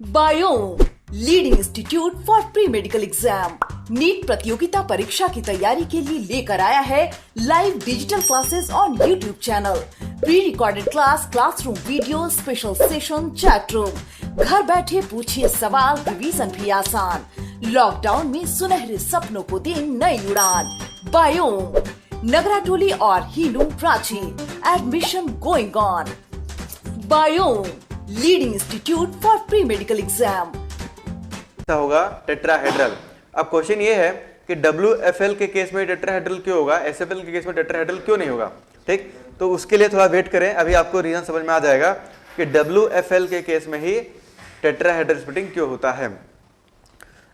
Biome leading institute for pre medical exam NEET प्रतियोगिता परीक्षा की तैयारी के लिए लेकर आया है live digital classes on YouTube channel, pre recorded class, classroom video, special session, chat room. घर बैठे पूछिए सवाल, रिवीजन भी आसान। लॉकडाउन में सुनहरे सपनों को दे नई उड़ान। बायोम नगराटोली और Hinoo Ranchi, admission going on. Biome leading institute for pre medical exam. होगा टेट्राहेड्रल। अब क्वेश्चन ये है कि WFL के केस में टेट्राहेड्रल क्यों होगा, SFL के केस में टेट्राहेड्रल क्यों नहीं होगा। ठीक, तो उसके लिए थोड़ा वेट करें, अभी आपको रीजन समझ में आ जाएगा कि WFL के केस में ही टेट्राहेड्रल स्प्लिटिंग क्यों होता है।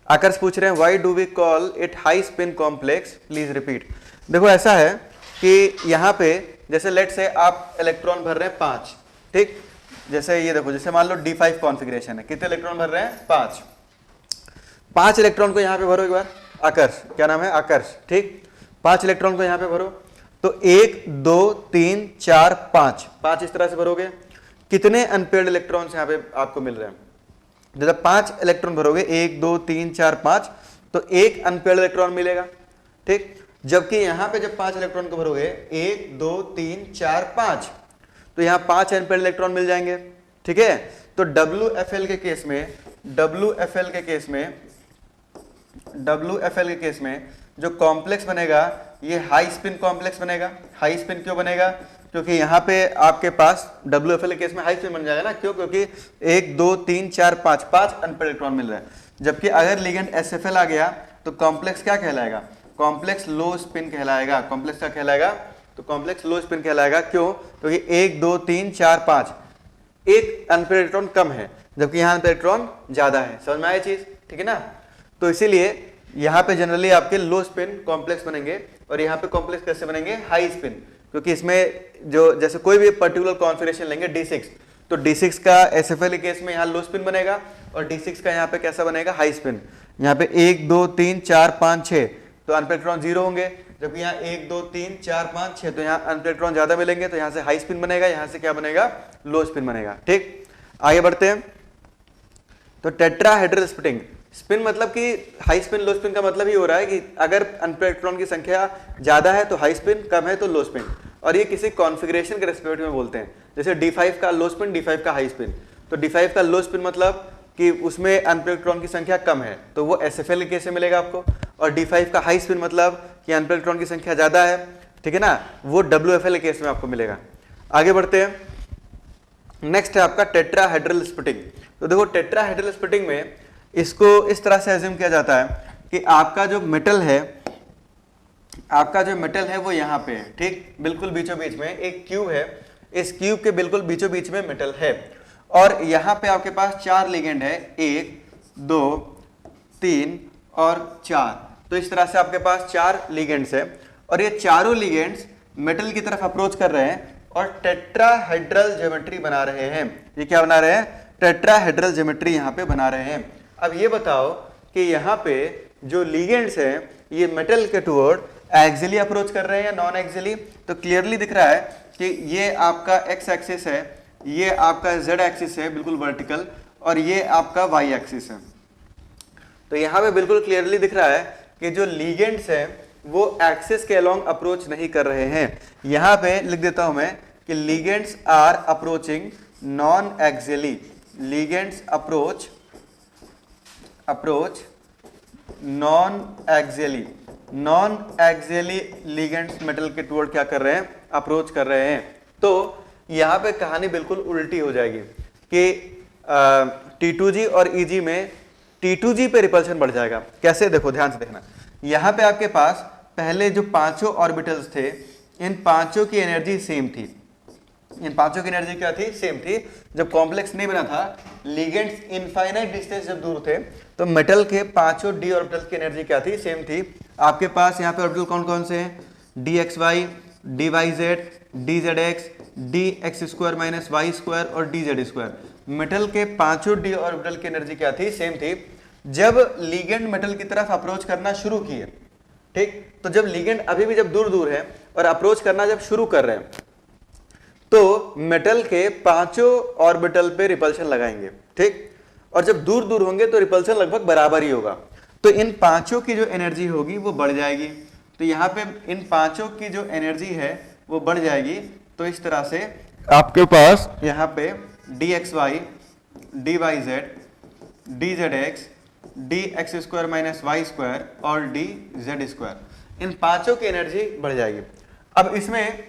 आकर्ष पूछ रहे हैं why do we call it high spin complex, please repeat. देखो ऐसा है कि यहाँ पे जैसे लेट से आप इलेक्ट्रॉन भर रहे हैं 5, ठीक, जैसे ये देखो, जैसे मान लो D5 कॉन्फ़िगरेशन है, कितने इलेक्ट्रॉन भर रहे हैं 5 इलेक्ट्रॉन को यहाँ पे भरो एक बार। आकर्ष, क्या नाम है, आकर्ष, ठीक। 5 इलेक्ट्रॉन को यहाँ पे भरो, तो 1 2 3 4 5 इस तरह से भरोगे। कितने अनपेयर्ड इलेक्ट्रॉन्स यहाँ पे आपको मिल रहे हैं। जब 5 इलेक्ट्रॉन भरोगे 1 2 3 4 5, तो एक अनपेयर्ड इलेक्ट्रॉन मिलेगा, ठीक। जबकि यहाँ पे जब 5 इलेक्ट्रॉन को भरोगे 1 2 3 4 5, तो यहाँ 5 अनपेयर्ड इलेक्ट्रॉन मिल जाएंगे, ठीक है। तो WFL के केस में जो कॉम्प्लेक्स बनेगा ये हाई स्पिन कॉम्प्लेक्स बनेगा। हाई स्पिन क्यों बनेगा, क्योंकि यहाँ पे आपके पास WFL के केस में हाई स्पिन बन जाएगा ना, क्यों, क्योंकि 1 2 3 4 5 अनपेयर्ड इलेक्ट्रॉन मिल रहा है। जबकि अगर लिगेंड SFL आ गया तो कॉम्प्लेक्स क्या कहलाएगा, कॉम्प्लेक्स लो स्पिन कहलाएगा। कॉम्प्लेक्स क्या कहलाएगा, तो कॉम्प्लेक्स लो स्पिन कहलाएगा। क्यों, क्योंकि 1 2 3 4 5 एक अनपेयर्ड इलेक्ट्रॉन कम है, जबकि यहाँ अनपेयर्ड इलेक्ट्रॉन ज्यादा है। समझ में आया चीज, ठीक है ना। तो इसीलिए यहाँ पे जनरली आपके लो स्पिन कॉम्प्लेक्स बनेंगे, और यहाँ पे कॉम्प्लेक्स कैसे बनेंगे, हाई स्पिन, क्योंकि इसमें जो जैसे कोई भी पर्टिकुलर कॉन्फ़िगरेशन लेंगे D6, तो D6 का SFL के केस में यहाँ लो स्पिन बनेगा, और D6 का यहाँ पे कैसा बनेगा, हाई स्पिन। यहाँ पे 1 2 3 4 5 6 तो अनपेयर्ड इलेक्ट्रॉन 0 होंगे, जबकि यहाँ 1 2 3 4 5 6 तो यहाँ अनपेयर्ड इलेक्ट्रॉन ज्यादा मिलेंगे, तो यहाँ से हाई स्पिन बनेगा, यहाँ से क्या बनेगा, लो स्पिन बनेगा, ठीक। आगे बढ़ते हैं। तो टेट्राहेड्रल स्प्लिटिंग, स्पिन मतलब कि हाई स्पिन लो स्पिन का मतलब ही हो रहा है कि अगर अनपेयर्ड इलेक्ट्रॉन की संख्या ज्यादा है तो हाई स्पिन, कम है तो लो स्पिन, और ये किसी कॉन्फ़िगरेशन के रेस्पेक्ट में बोलते हैं। जैसे D5 का लो स्पिन, D5 का हाई स्पिन, तो D5 का लो स्पिन मतलब कि उसमें अनपेयर्ड इलेक्ट्रॉन की संख्या कम है, तो वो SFL के केस में मिलेगा आपको। और D5 का हाई स्पिन मतलब कि अनपेयर्ड इलेक्ट्रॉन की संख्या ज्यादा है, ठीक है ना, वो WFL के केस में आपको मिलेगा। आगे बढ़ते हैं। नेक्स्ट है आपका टेट्राहेड्रल स्प्लिटिंग। तो देखो टेट्राहेड्रल स्प्लिटिंग में इसको इस तरह से एज्यूम किया जाता है कि आपका जो मेटल है वो यहाँ पे है, ठीक, बिल्कुल बीचों बीच में एक क्यूब है, इस क्यूब के बिल्कुल बीचों बीच में मेटल है, और यहाँ पे आपके पास 4 लिगेंड है, 1 2 3 और 4। तो इस तरह से आपके पास 4 लिगेंड्स है, और ये चारों लिगेंड्स मेटल की तरफ अप्रोच कर रहे हैं और टेट्राहेड्रल ज्योमेट्री बना रहे हैं। ये क्या बना रहे हैं, टेट्राहेड्रल ज्योमेट्री यहाँ पे बना रहे हैं। अब ये बताओ कि यहाँ पे जो लिगेंड्स हैं ये मेटल के टुवर्ड एक्सियली अप्रोच कर रहे हैं या नॉन एक्सियली। तो क्लियरली दिख रहा है कि ये आपका एक्स एक्सिस है, ये आपका जेड एक्सिस है बिल्कुल वर्टिकल, और ये आपका वाई एक्सिस है। तो यहाँ पे बिल्कुल क्लियरली दिख रहा है कि जो लिगेंड्स हैं वो एक्सिस के अलोंग अप्रोच नहीं कर रहे हैं। यहाँ पे लिख देता हूं मैं कि ligands are approaching non axially. Ligands approach non axially. Non axially ligands metal के टुवर्ड क्या कर रहे हैं, अप्रोच कर रहे हैं। तो यहाँ पे कहानी बिल्कुल उल्टी हो जाएगी कि T2G और EG में T2G पे रिपल्शन बढ़ जाएगा। कैसे, देखो ध्यान से देखना। यहाँ पे आपके पास पहले जो 5 ऑर्बिटल्स थे, इन 5 की एनर्जी सेम थी। इन 5 की एनर्जी क्या थी, सेम थी। जब कॉम्प्लेक्स नहीं बना था, लिगेंड्स इनफाइनाइट डिस्टेंस जब दूर थे, तो मेटल के 5 D ऑर्बिटल्स की एनर्जी क्या थी, सेम थी। आपके पास यहाँ पे ऑर्बिटल कौन कौन से हैं, DXY, DYZ, DZX, DX² - Y² और DZ²। मेटल के 5 D ऑर्बिटल की एनर्जी क्या थी, सेम थी। जब लिगेंड मेटल की तरफ अप्रोच करना शुरू किए, ठीक, तो जब लिगेंड अभी भी जब दूर दूर है और अप्रोच करना जब शुरू कर रहे हैं, तो मेटल के 5 ऑर्बिटल पे रिपल्शन लगाएंगे, ठीक। और जब दूर दूर होंगे तो रिपल्सन लगभग बराबर ही होगा। तो इन पांचों की जो एनर्जी होगी वो बढ़ जाएगी। तो यहाँ पे इन पांचों की जो एनर्जी है वो बढ़ जाएगी। तो इस तरह से आपके पास यहाँ पे dxy, dyz, dzx, dx square minus Y square और dz स्क्वायर, इन पांचों की एनर्जी बढ़ जाएगी। अब इसमें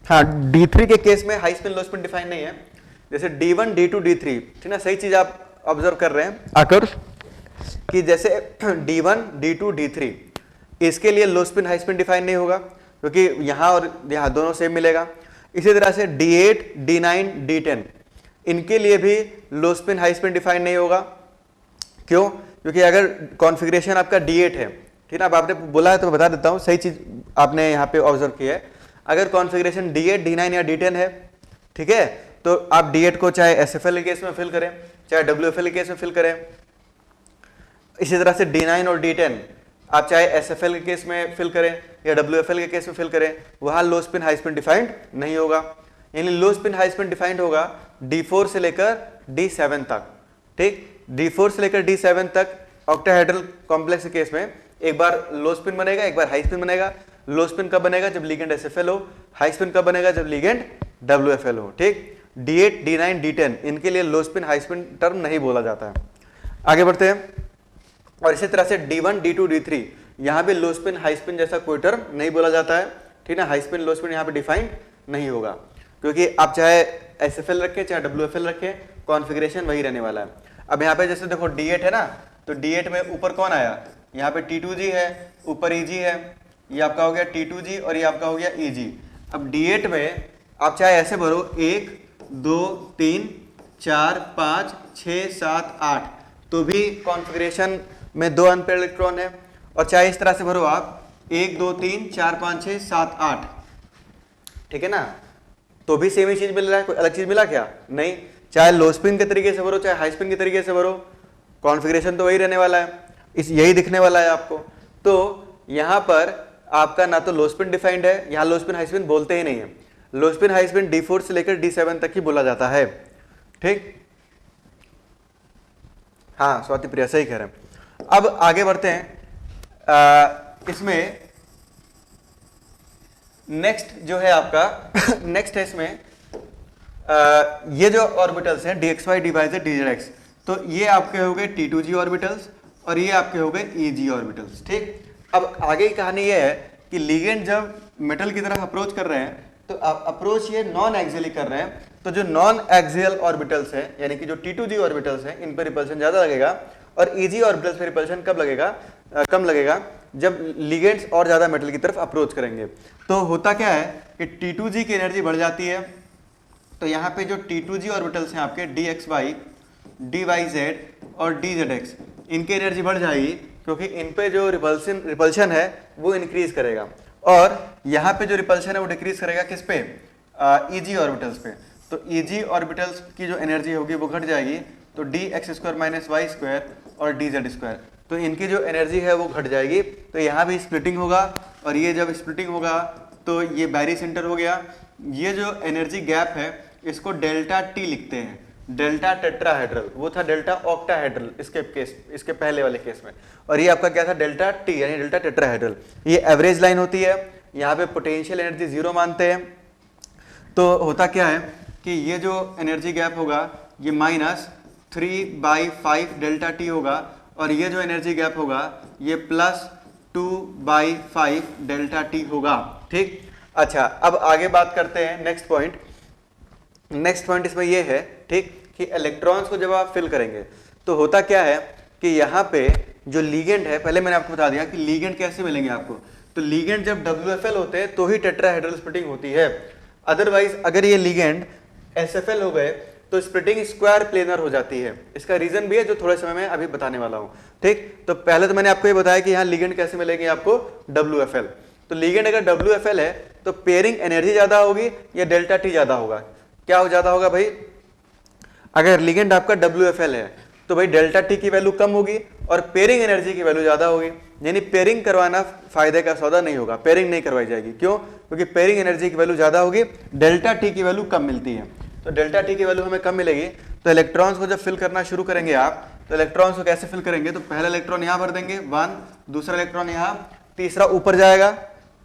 हाँ D3 के केस में हाई स्पिन लो स्पिन डिफाइन नहीं है, जैसे D1, D2, D3, ठीक ना, सही चीज आप ऑब्जर्व कर रहे हैं आकर कि जैसे D1, D2, D3 इसके लिए लो स्पिन हाई स्पिन डिफाइन नहीं होगा क्योंकि यहाँ और यहाँ दोनों सेम मिलेगा। इसी तरह से D8, D9, D10 इनके लिए भी लो स्पिन हाई स्पिन डिफाइन नहीं होगा। क्यों? क्योंकि अगर कॉन्फ़िगरेशन आपका D8 है, ठीक ना, अब आपने बोला है तो बता देता हूँ, सही चीज आपने यहाँ पे ऑब्जर्व किया है। अगर कॉन्फ़िगरेशन D8, D9 या D10 है, ठीक है, तो आप D8 को चाहे SFL के केस में फिल करें, चाहे WFL के केस में फिल करें। इसी तरह से D9 और D10 आप चाहे SFL के केस में फिल करें या WFL के केस में फिल करें, वहां लो स्पिन हाई स्पिन डिफाइंड नहीं होगा। यानी लो स्पिन हाई स्पिन डिफाइंड होगा D4 से लेकर D7 तक, ठीक। D4 से लेकर D7 तक ऑक्टाहेड्रल कॉम्प्लेक्स के केस में एक बार लो स्पिन बनेगा, एक बार हाई स्पिन बनेगा। लो स्पिन कब बनेगा? जब लिगेंड SFL हो। हाई स्पिन कब बनेगा? जब लिगेंड WFL हो, ठीक। D8, D9, D10 इनके लिए लो स्पिन हाई स्पिन टर्म नहीं बोला जाता है। आगे बढ़ते हैं। और इसी तरह से D1, D2, D3 यहाँ पे लो स्पिन हाई स्पिन जैसा कोई टर्म नहीं बोला जाता है, ठीक है। हाई स्पिन लो स्पिन यहाँ पे डिफाइंड नहीं होगा क्योंकि आप चाहे SFL रखें चाहे WFL रखें, कॉन्फ़िगरेशन वही रहने वाला है। अब यहाँ पे जैसे देखो D8 है ना, तो D8 में ऊपर कौन आया? यहाँ पे T2G है, ऊपर EG है, ये आपका हो गया T2G और ये आपका हो गया EG। अब D8 में आप चाहे ऐसे भरो 1, 2, 3, 4, 5, 6, 7, 8, तो भी कॉन्फ़िगरेशन में 2 अनपेयर्ड इलेक्ट्रॉन है। और चाहे इस तरह से भरो आप 1, 2, 3, 4, 5, 6, 7, 8, ठीक है ना, तो भी सेम ही चीज मिल रहा है। कोई अलग चीज मिला क्या? नहीं। चाहे लो स्पिन के तरीके से भरो चाहे हाई स्पिन के तरीके से भरो, कॉन्फ़िगरेशन तो वही रहने वाला है, यही दिखने वाला है आपको। तो यहां पर आपका ना तो लो स्पिन डिफाइंड है, यहां लो स्पिन हाई स्पिन बोलते ही नहीं है। लो स्पिन हाई स्पिन D4 से लेकर D7 तक ही बोला जाता है, ठीक। हाँ स्वाति प्रिया सही कह रहे हैं। अब आगे बढ़ते हैं। इसमें नेक्स्ट जो है आपका नेक्स्ट है इसमें ये जो ऑर्बिटल्स हैं dxy, dyz, dzx, तो ये आपके हो गए T2G ऑर्बिटल्स और ये आपके हो गए EG ऑर्बिटल्स, ठीक। अब आगे की कहानी ये है कि लिगेंड जब मेटल की तरफ अप्रोच कर रहे हैं तो अप्रोच ये नॉन एक्सियली कर रहे हैं, तो जो नॉन एक्सियल ऑर्बिटल्स है यानी कि जो T2G ऑर्बिटल्स हैं इन पर रिपल्शन ज्यादा लगेगा और EG ऑर्बिटल्स पर रिपल्शन कब लगेगा? कम लगेगा जब लिगेंड्स और ज्यादा मेटल की तरफ अप्रोच करेंगे। तो होता क्या है कि T2G की एनर्जी बढ़ जाती है, तो यहाँ पे जो T2G ऑर्बिटल्स हैं आपके dxy, dyz और dzx, इनकी एनर्जी बढ़ जाएगी क्योंकि इन पे जो रिपल्शन है वो इंक्रीज करेगा और यहाँ पे जो रिपल्शन है वो डिक्रीज करेगा किस पे? EG ऑर्बिटल्स पे। तो EG ऑर्बिटल्स की जो एनर्जी होगी वो घट जाएगी, तो dx square minus Y square और dz स्क्वायर, तो इनकी जो एनर्जी है वो घट जाएगी। तो यहाँ भी स्प्लिटिंग होगा और ये जब स्प्लिटिंग होगा तो ये बैरी सेंटर हो गया। ये जो एनर्जी गैप है इसको डेल्टा T लिखते हैं, डेल्टा टेट्राहेड्रल, वो था डेल्टा ऑक्टाहेड्रल इसके पहले वाले केस में, और ये आपका क्या था? डेल्टा T यानी डेल्टा टेट्राहेड्रल। ये एवरेज लाइन होती है, यहाँ पे पोटेंशियल एनर्जी 0 मानते हैं। तो होता क्या है कि ये जो एनर्जी गैप होगा ये -3/5 डेल्टा T होगा और ये जो एनर्जी गैप होगा ये +2/5 डेल्टा T होगा, ठीक। अच्छा अब आगे बात करते हैं नेक्स्ट पॉइंट इसमें ये है, ठीक, कि इलेक्ट्रॉन्स को जब आप फिल करेंगे तो होता क्या है कि यहाँ पे जो लीगेंड है, पहले मैंने आपको बता दिया कि लीगेंड कैसे मिलेंगे आपको। तो लीगेंड जब WFL होते हैं तो ही टेट्राहेड्रल स्प्लिटिंग होती है, अदरवाइज अगर ये लीगेंड SFL हो गए तो स्प्लिटिंग स्क्वायर प्लेनर हो जाती है। इसका रीजन भी है जो थोड़े समय में अभी बताने वाला हूँ, ठीक। तो पहले तो मैंने आपको ये बताया कि यहाँ लीगेंड कैसे मिलेंगे आपको? WFL। तो लीगेंड अगर WFL है तो पेयरिंग एनर्जी ज्यादा होगी या डेल्टा T ज्यादा होगा? क्या हो ज्यादा होगा भाई? अगर लिगेंड आपका WFL है तो भाई डेल्टा T की वैल्यू कम होगी और पेयरिंग एनर्जी की वैल्यू ज्यादा होगी, यानी पेयरिंग करवाना फायदे का सौदा नहीं होगा, पेयरिंग नहीं करवाई जाएगी। क्यों? क्योंकि पेयरिंग एनर्जी की वैल्यू ज्यादा होगी, डेल्टा T की वैल्यू कम मिलती है। तो डेल्टा T की वैल्यू हमें कम मिलेगी तो इलेक्ट्रॉन्स को जब फिल करना शुरू करेंगे आप, तो इलेक्ट्रॉन्स को कैसे फिल करेंगे, तो पहला इलेक्ट्रॉन यहां भर देंगे 1, दूसरा इलेक्ट्रॉन यहां, तीसरा ऊपर जाएगा।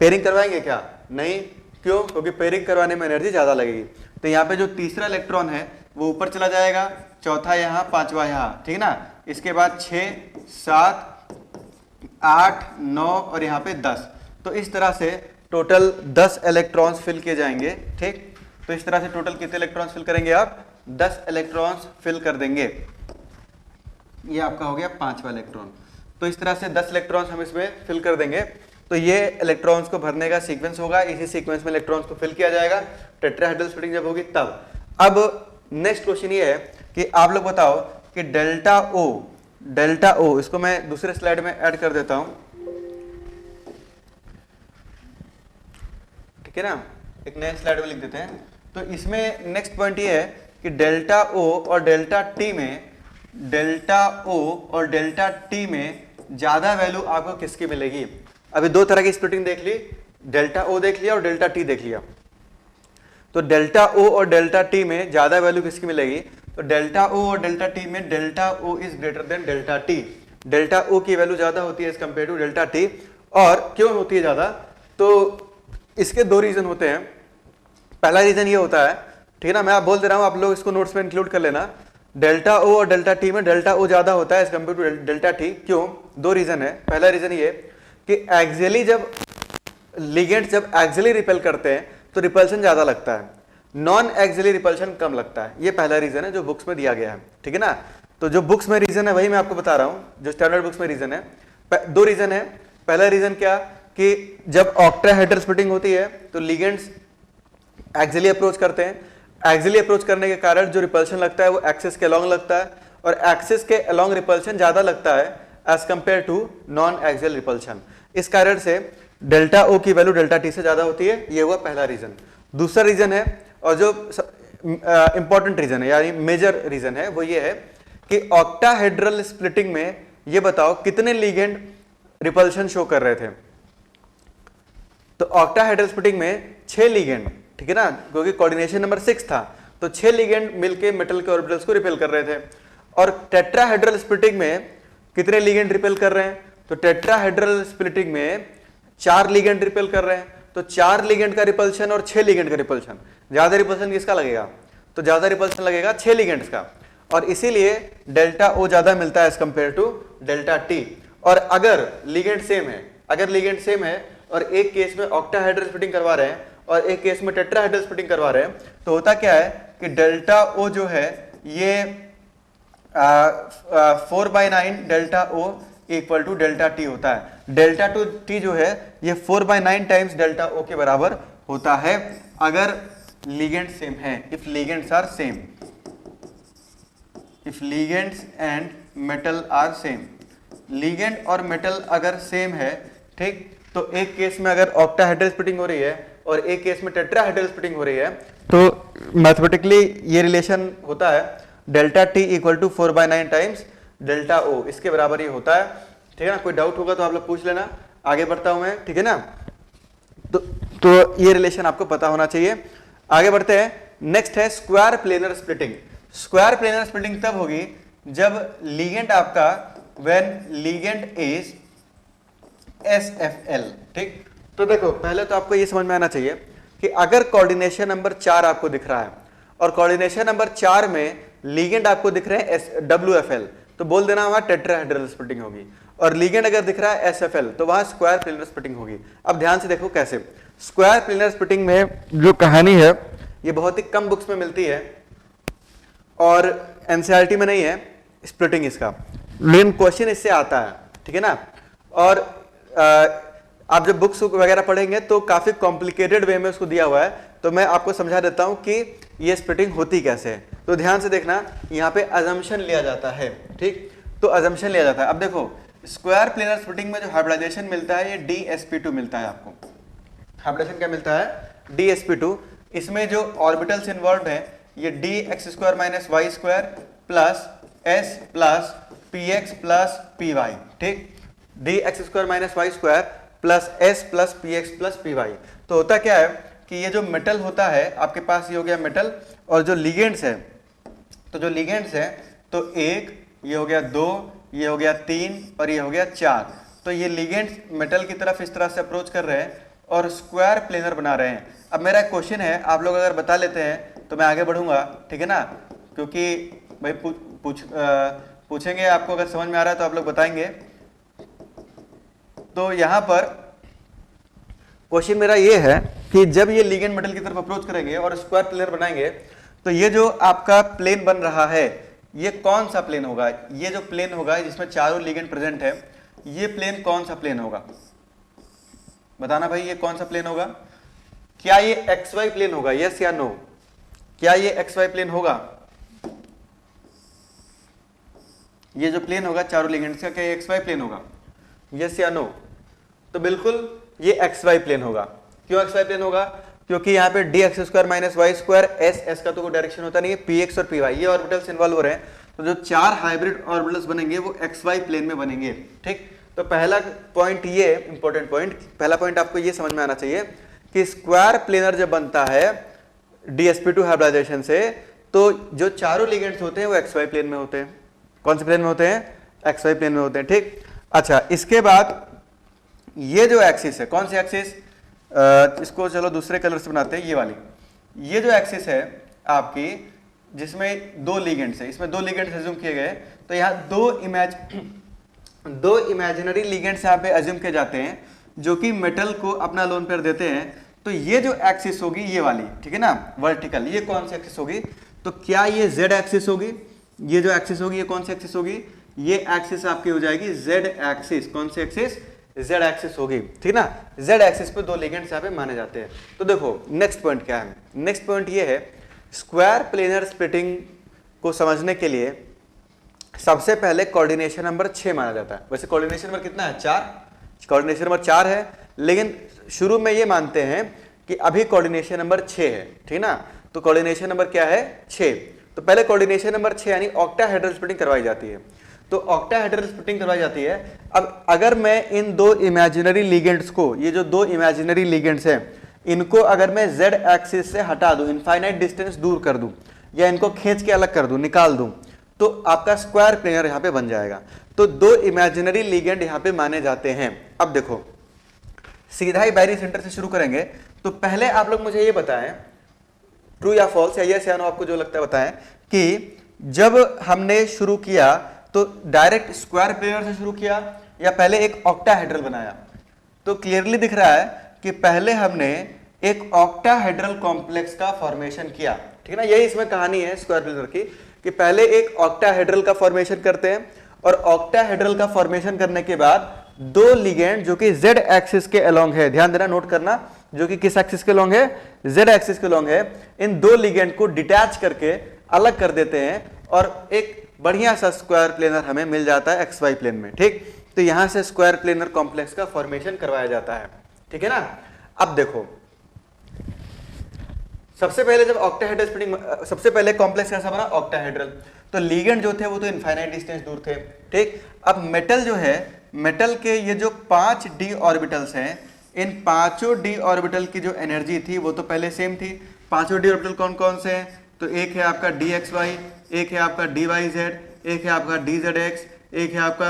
पेयरिंग करवाएंगे क्या? नहीं, क्यों? क्योंकि पेयरिंग करवाने में एनर्जी ज्यादा लगेगी। तो यहाँ पे जो तीसरा इलेक्ट्रॉन है वो ऊपर चला जाएगा, चौथा यहाँ, पांचवा यहाँ, ठीक ना। इसके बाद 6, 7, 8, 9 और यहाँ पे 10। तो इस तरह से टोटल 10 इलेक्ट्रॉन्स फिल किए जाएंगे, ठीक। तो इस तरह से टोटल कितने इलेक्ट्रॉन्स फिल करेंगे आप? 10 इलेक्ट्रॉन्स फिल कर देंगे। ये आपका हो गया 5वां इलेक्ट्रॉन। तो इस तरह से 10 इलेक्ट्रॉन्स हम इसमें फिल कर देंगे। तो ये इलेक्ट्रॉन्स को भरने का सीक्वेंस होगा, इसी सीक्वेंस में इलेक्ट्रॉन्स को फिल किया जाएगा टेट्राहेड्रल स्प्लिटिंग जब होगी तब। अब नेक्स्ट क्वेश्चन ये है कि आप लोग बताओ कि डेल्टा ओ इसको मैं दूसरे स्लाइड में ऐड कर देता हूं, ठीक है ना, एक नए स्लाइड में लिख देते हैं। तो इसमें नेक्स्ट पॉइंट ये है कि डेल्टा ओ और डेल्टा टी में ज्यादा वैल्यू आपको किसकी मिलेगी? अभी दो तरह की स्प्लिटिंग देख ली, डेल्टा ओ देख लिया और डेल्टा टी देख लिया। तो डेल्टा ओ और डेल्टा टी में ज्यादा वैल्यू किसकी मिलेगी? तो डेल्टा ओ और डेल्टा टी में delta O is greater than delta T. Delta O की वैल्यू ज्यादा होती है as compare to delta T. और क्यों होती है ज्यादा? तो इसके दो रीजन होते हैं। पहला रीजन ये होता है, ठीक है ना, मैं आप बोल दे रहा हूं, आप लोग इसको नोट्स में इंक्लूड कर लेना। डेल्टा ओ और डेल्टा टी में डेल्टा ओ ज्यादा होता है as compare to delta T. क्यों? दो रीजन है। पहला रीजन ये कि एक्सियली जब लिगेंड जब एक्सियली रिपेल करते हैं तो रिपल्शन ज्यादा लगता है, नॉन एक्सियली रिपल्शन कम लगता है। ये पहला रीजन है जो बुक्स में दिया गया है, ठीक है ना। तो जो बुक्स में रीजन है वही मैं आपको बता रहा हूं, जो स्टैंडर्ड बुक्स में रीजन है। दो रीजन है। पहला रीजन क्या कि जब ऑक्टाहेड्रल स्प्लिटिंग होती है तो लिगेंड्स एक्सियली अप्रोच करते हैं। एक्सियली अप्रोच करने के कारण जो रिपल्शन लगता है वो एक्सिस के अलोंग लगता है, और एक्सिस के अलोंग रिपल्शन ज्यादा लगता है as compare to non axial repulsion. इस कारण से डेल्टा ओ की वैल्यू डेल्टा टी से ज्यादा होती है। ये हुआ पहला रीजन। दूसरा रीजन है, और जो इंपॉर्टेंट रीजन है यानी मेजर रीजन है, वो ये है कि ऑक्टाहेड्रल स्प्लिटिंग में ये बताओ कितने लिगेंड रिपल्शन शो कर रहे थे? तो ऑक्टाहेड्रल स्प्लिटिंग में 6 लिगेंड, ठीक है ना, क्योंकि कोऑर्डिनेशन नंबर 6 था, तो 6 लिगेंड मिलके मेटल के ऑर्बिटल्स को रिपेल कर रहे थे। और टेट्राहेड्रल स्प्लिटिंग में कितने लिगेंड रिपेल कर रहे हैं? तो टेट्राहेड्रल स्प्लिटिंग में 4 लिगेंड रिपेल कर रहे हैं। तो 4 लिगेंड का रिपल्शन और 6 लिगेंड का रिपल्शन, ज्यादा रिपल्शन किसका लगेगा? तो ज्यादा रिपल्शन लगेगा 6 लिगेंड्स का, और इसीलिए डेल्टा ओ ज्यादा मिलता है as compare to delta T. और अगर लिगेंड सेम है और एक केस में ऑक्टाहेड्रल स्प्लिटिंग करवा रहे हैं और एक केस में टेट्राहेड्रल स्प्लिटिंग करवा रहे हैं, तो होता क्या है कि डेल्टा ओ जो है ये 4/9 delta O equal to delta T होता है। डेल्टा टू टी जो है ये 4/9 टाइम्स डेल्टा ओ के बराबर होता है अगर लिगेंड सेम है, if legends are same, if legends and metal are same. Legend और मेटल अगर सेम है, ठीक, तो एक केस में अगर ऑक्टाहेड्रल स्प्लिटिंग हो रही है और एक केस में टेट्राहेड्रल स्प्लिटिंग हो रही है, तो मैथमेटिकली ये रिलेशन होता है delta T equal to 4/9 times delta O, इसके बराबर ये होता है, ठीक है ना। कोई डाउट होगा तो आप लोग पूछ लेना, आगे बढ़ता हूं मैं, ठीक है ना। तो ये रिलेशन आपको पता होना चाहिए। आगे बढ़ते हैं। नेक्स्ट है square planar splitting. Square planar splitting तब होगी जब लिगेंड आपका व्हेन लिगेंड इज SFL, ठीक। तो देखो पहले तो आपको ये समझ में आना चाहिए कि अगर कोऑर्डिनेशन नंबर 4 आपको दिख रहा है और कोऑर्डिनेशन नंबर 4 में लिगेंड आपको दिख रहे हैं WFL, तो बोल देना वहां टेट्राहेड्रल स्प्लिटिंग होगी। और लिगेंड अगर दिख रहा है SFL, तो वहां स्क्वायर प्लेनर स्प्लिटिंग होगी। अब ध्यान से देखो कैसे। स्क्वायर प्लेनर स्प्लिटिंग में जो कहानी है ये बहुत ही कम बुक्स में मिलती है और एनसीईआरटी में नहीं है स्प्लिटिंग इसका, लेकिन क्वेश्चन इससे आता है, ठीक है ना। और आप जब बुक्स वगैरह पढ़ेंगे तो काफी कॉम्प्लिकेटेड वे में उसको दिया हुआ है, तो मैं आपको समझा देता हूं कि ये स्प्लिटिंग होती कैसे है। तो ध्यान से देखना, यहाँ पे अजम्पशन लिया जाता है, ठीक, तो अजम्पशन लिया जाता है। अब देखो स्क्वायर प्लेनर स्प्लिटिंग में जो हाइब्रिडाइजेशन मिलता है ये DsP2 मिलता है आपको। हाइब्रिडाइजेशन क्या मिलता है? DsP2। इसमें जो ऑर्बिटल्स इन्वॉल्व है ये dx² - y² plus s plus px plus py, ठीक, dx² - y² plus s plus px plus py। तो होता क्या है कि ये जो मेटल होता है आपके पास, ये हो गया मेटल, और जो लिगेंड्स है तो जो लिगेंड्स हैं, तो 1, ये हो गया 2, ये हो गया 3 और ये हो गया 4। तो ये लिगेंड्स मेटल की तरफ इस तरह से अप्रोच कर रहे हैं और स्क्वायर प्लेनर बना रहे हैं। अब मेरा एक क्वेश्चन है, आप लोग अगर बता लेते हैं तो मैं आगे बढ़ूंगा, ठीक है ना, क्योंकि भाई पूछेंगे आपको, अगर समझ में आ रहा है तो आप लोग बताएंगे। तो यहां पर क्वेश्चन मेरा ये है कि जब ये लिगेंड मेटल की तरफ अप्रोच करेंगे और स्क्वायर प्लेनर बनाएंगे, तो ये जो आपका प्लेन बन रहा है, ये कौन सा प्लेन होगा? ये जो प्लेन होगा जिसमें चारों लिगेंड प्रेजेंट है, ये प्लेन कौन सा प्लेन होगा? बताना भाई, ये कौन सा प्लेन होगा? क्या ये एक्स वाई प्लेन होगा? यस या नो? क्या ये एक्स वाई प्लेन होगा? ये जो प्लेन होगा चारों लिगेंड्स का, क्या ये एक्स वाई प्लेन होगा? यस या नो? तो बिल्कुल ये एक्स वाई प्लेन होगा। क्यों एक्स वाई प्लेन होगा? क्योंकि यहाँ पे D X square minus Y square, S का तो कोई डायरेक्शन होता नहीं है, पी एक्स और पी वाई ये ऑर्बिटल्स इन्वॉल्व हो रहे हैं। तो जो 4 हाइब्रिड ऑर्बिटल्स बनेंगे वो एक्स वाई प्लेन में बनेंगे। ठीक, तो पहला पॉइंट ये इंपॉर्टेंट पॉइंट, पहला पॉइंट आपको ये समझ में आना चाहिए कि स्क्वायर प्लेनर जब बनता है DsP2 हाइब्रिडाइजेशन से, तो जो चारों लिगेंड्स होते हैं वो एक्स वाई प्लेन में होते हैं। कौन से प्लेन में होते हैं? एक्स वाई प्लेन में होते हैं। ठीक, अच्छा, इसके बाद ये जो एक्सिस है, कौन सी एक्सिस? इसको चलो दूसरे कलर से बनाते हैं, ये वाली। ये जो एक्सिस है आपकी, जिसमें 2 लिगेंड्स है, इसमें 2 लिगेंड्स एज्यूम किए गए, तो यहाँ दो इमेजिनरी लिगेंड्स यहाँ पे एज्यूम किए जाते हैं जो कि मेटल को अपना लोन पेयर देते हैं। तो ये जो एक्सिस होगी ये वाली, ठीक है ना, वर्टिकल, ये कौन सी एक्सिस होगी? तो क्या ये जेड एक्सिस होगी? ये जो एक्सिस होगी ये कौन सी एक्सिस होगी? ये एक्सिस आपकी हो जाएगी जेड एक्सिस। कौन सी एक्सिस? जेड एक्सिस होगी, ठीक ना। जेड एक्सिस पे 2 लिगेंड्स यहाँ पे माने जाते हैं। तो देखो नेक्स्ट पॉइंट क्या है? नेक्स्ट पॉइंट ये है, स्क्वायर प्लेनर स्प्लिटिंग को समझने के लिए सबसे पहले कोऑर्डिनेशन नंबर 6 माना जाता है। वैसे कोऑर्डिनेशन नंबर कितना है? 4। कोऑर्डिनेशन नंबर 4 है, लेकिन शुरू में ये मानते हैं कि अभी कोऑर्डिनेशन नंबर 6 है, ठीक ना। तो कोऑर्डिनेशन नंबर क्या है? 6। तो पहले कोऑर्डिनेशन नंबर 6 यानी ऑक्टाहेड्रल स्प्लिटिंग करवाई जाती है। तो ऑक्टाहेड्रल स्प्लिटिंग करवाई जाती है। अब अगर मैं इन 2 इमेजिनरी लिगेंड्स को, ये जो 2 इमेजिनरी लिगेंड्स हैं, इनको अगर मैं जेड एक्सिस से हटा दूं, इनफाइनाइट डिस्टेंस दूर कर दूं, या इनको खींच के अलग कर दूं, निकाल दूं, तो आपका स्क्वायर प्लेनर यहां पे बन जाएगा। तो 2 इमेजिनरी लिगेंड यहां पे माने जाते हैं। अब देखो सीधा ही बायनरी सेंटर से शुरू करेंगे। तो पहले आप लोग मुझे ये बताएं, ट्रू या फॉल्स या यस या नो, आपको जो लगता है बताएं, कि जब हमने शुरू किया तो डायरेक्ट स्क्वायर प्लेनर से शुरू किया या पहले एक ऑक्टाहेड्रल बनाया? तो क्लियरली दिख रहा है कि पहले हमने एक ऑक्टाहेड्रल कॉम्प्लेक्स का फॉर्मेशन किया, ठीक है ना। यही इसमें कहानी है स्क्वायर प्लेनर की, कि पहले एक ऑक्टाहेड्रल का फॉर्मेशन करते हैं, और ऑक्टाहेड्रल का फॉर्मेशन करने के बाद 2 लिगेंड जो कि जेड एक्सिस के अलोंग है, ध्यान देना, नोट करना, जो कि किस एक्सिस के अलोंग है? जेड एक्सिस के अलोंग है। इन 2 लिगेंड को डिटैच करके अलग कर देते हैं और एक बढ़िया सा स्क्वायर प्लेनर हमें मिल जाता है एक्स वाई प्लेन में। ठीक, तो यहां से स्क्वायर प्लेनर कॉम्प्लेक्स का फॉर्मेशन करवाया जाता है, ठीक है ना। अब देखो सबसे पहले जब ऑक्टाहेड्रल स्प्लिटिंग, सबसे पहले कॉम्प्लेक्स कैसा बना? ऑक्टाहेड्रल। तो लिगेंड जो थे वो तो इनफाइनाइट डिस्टेंस दूर थे। ठीक, अब मेटल जो है, मेटल के ये जो 5 डी ऑर्बिटल्स हैं, इन 5 डी ऑर्बिटल की जो एनर्जी थी वो तो पहले सेम थी। 5 डी ऑर्बिटल कौन कौन से हैं? तो एक है आपका डी एक्स वाई, एक है आपका डी वाई जेड, एक है आपका डी जेड एक्स, एक है आपका